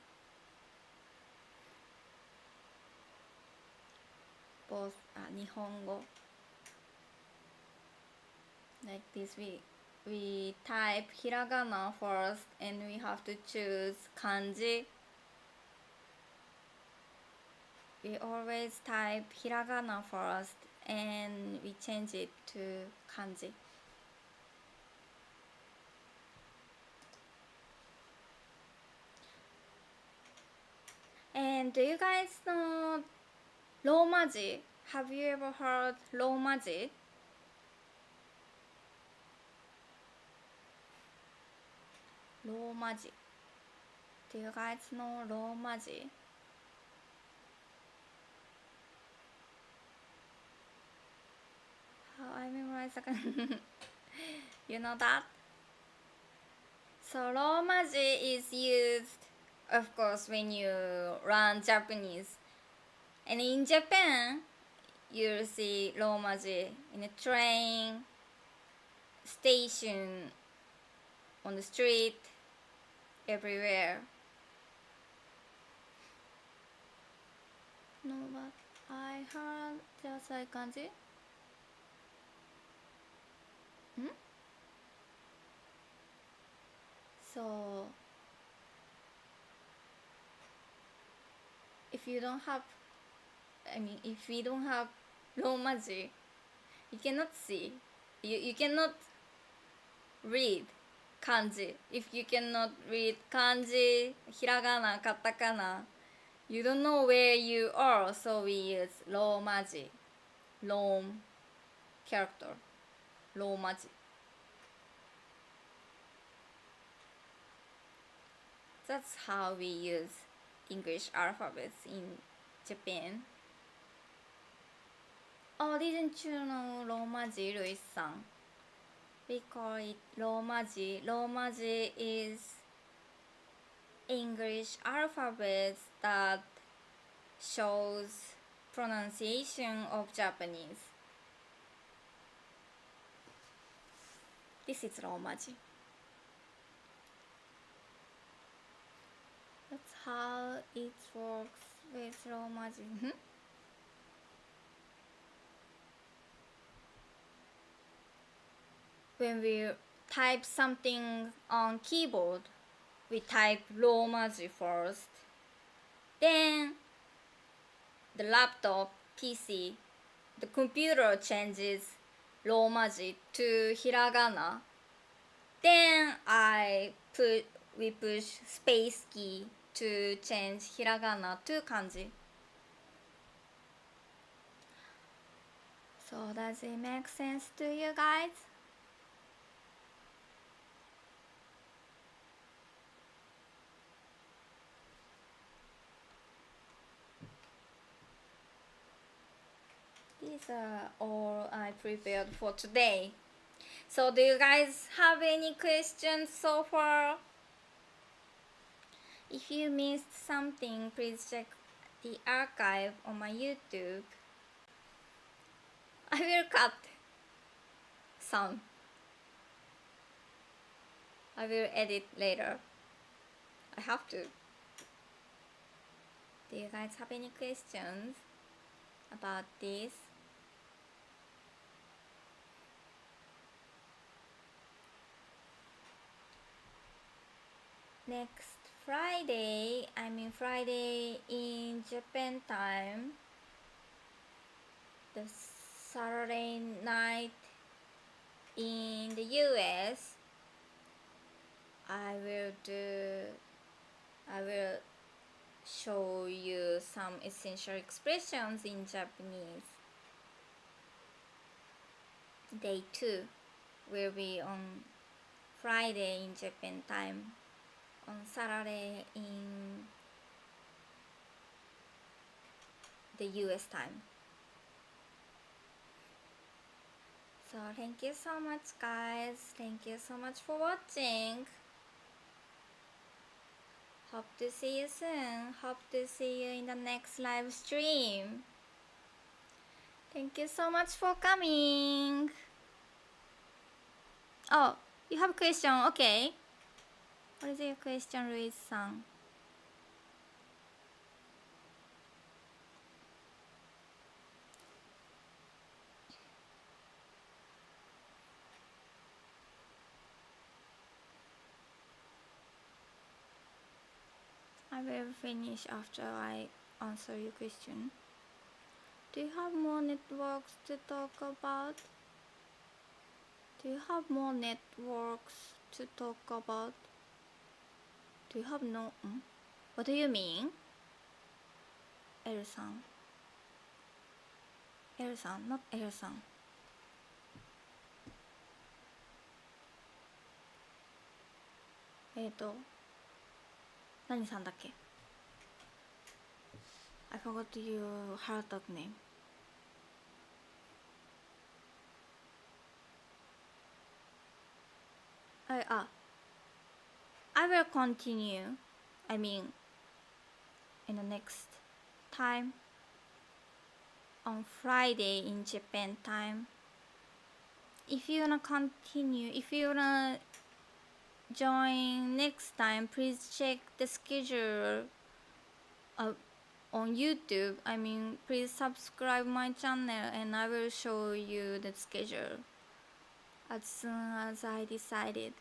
Both 日本語 like this. We type hiragana first and we have to choose kanji. We always type hiragana first and we change it to kanji. And do you guys know Romaji? Have you ever heard Romaji? Romaji. Do you guys know Romaji? How I memorized You know that? So Romaji is used, of course, when you learn Japanese. And in Japan, you'll see Romaji in a train, station, on the street, everywhere. No, but I heard just like kanji. So if we don't have Romaji, you cannot see. You cannot read kanji. If you cannot read kanji, hiragana, katakana, you don't know where you are. So we use Romaji, Rom character, Romaji. That's how we use English alphabets in Japan. Oh, didn't you know Romaji, Luis-san? We call it Romaji. Romaji is English alphabet that shows pronunciation of Japanese. This is Romaji. That's how it works with Romaji. When we type something on keyboard, we type Romaji first. Then the laptop, PC, the computer changes Romaji to hiragana. Then we push space key to change hiragana to kanji. So does it make sense to you guys? These are all I prepared for today. So do you guys have any questions so far? If you missed something, please check the archive on my YouTube. I will cut some. I will edit later. I have to. Do you guys have any questions about this? Next Friday, Friday in Japan time, the Saturday night in the US, I will show you some essential expressions in Japanese. Day 2 will be on Friday in Japan time, on Saturday in the US time. So thank you so much, guys. Thank you so much for watching. Hope to see you soon. Hope to see you in the next live stream. Thank you so much for coming. Oh, you have a question? Okay. What is your question, Luis-san? I will finish after I answer your question. Do you have more networks to talk about? Do you have more networks to talk about? Do you have no? What do you mean? L-san. L-san, not L-san. 何さんだっけ I forgot your HelloTalk name. I will continue. In the next time on Friday in Japan time. If you wanna continue, if you wanna join next time, please check the schedule on YouTube. Please subscribe my channel and I will show you the schedule as soon as I decided.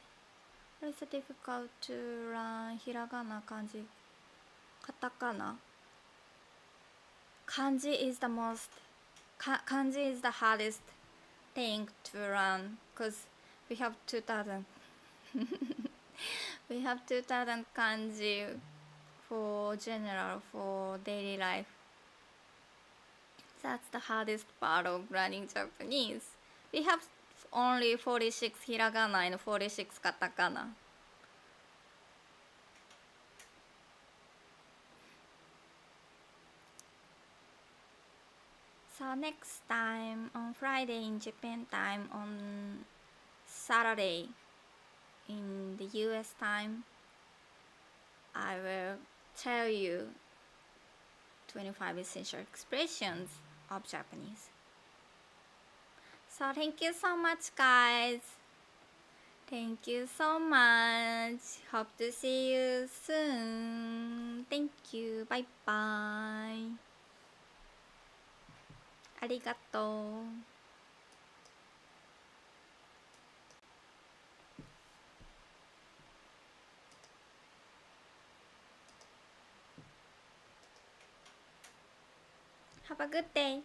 It's difficult to learn hiragana, kanji, katakana. Kanji is the hardest thing to learn because we have 2000 we have 2000 kanji for general, for daily life. That's the hardest part of learning Japanese. We have only 46 hiragana and 46 katakana. So next time on Friday in Japan time, on Saturday in the US time, I will tell you 25 essential expressions of Japanese. So thank you so much, guys. Thank you so much. Hope to see you soon. Thank you. Bye bye. ありがとう。Have a good day.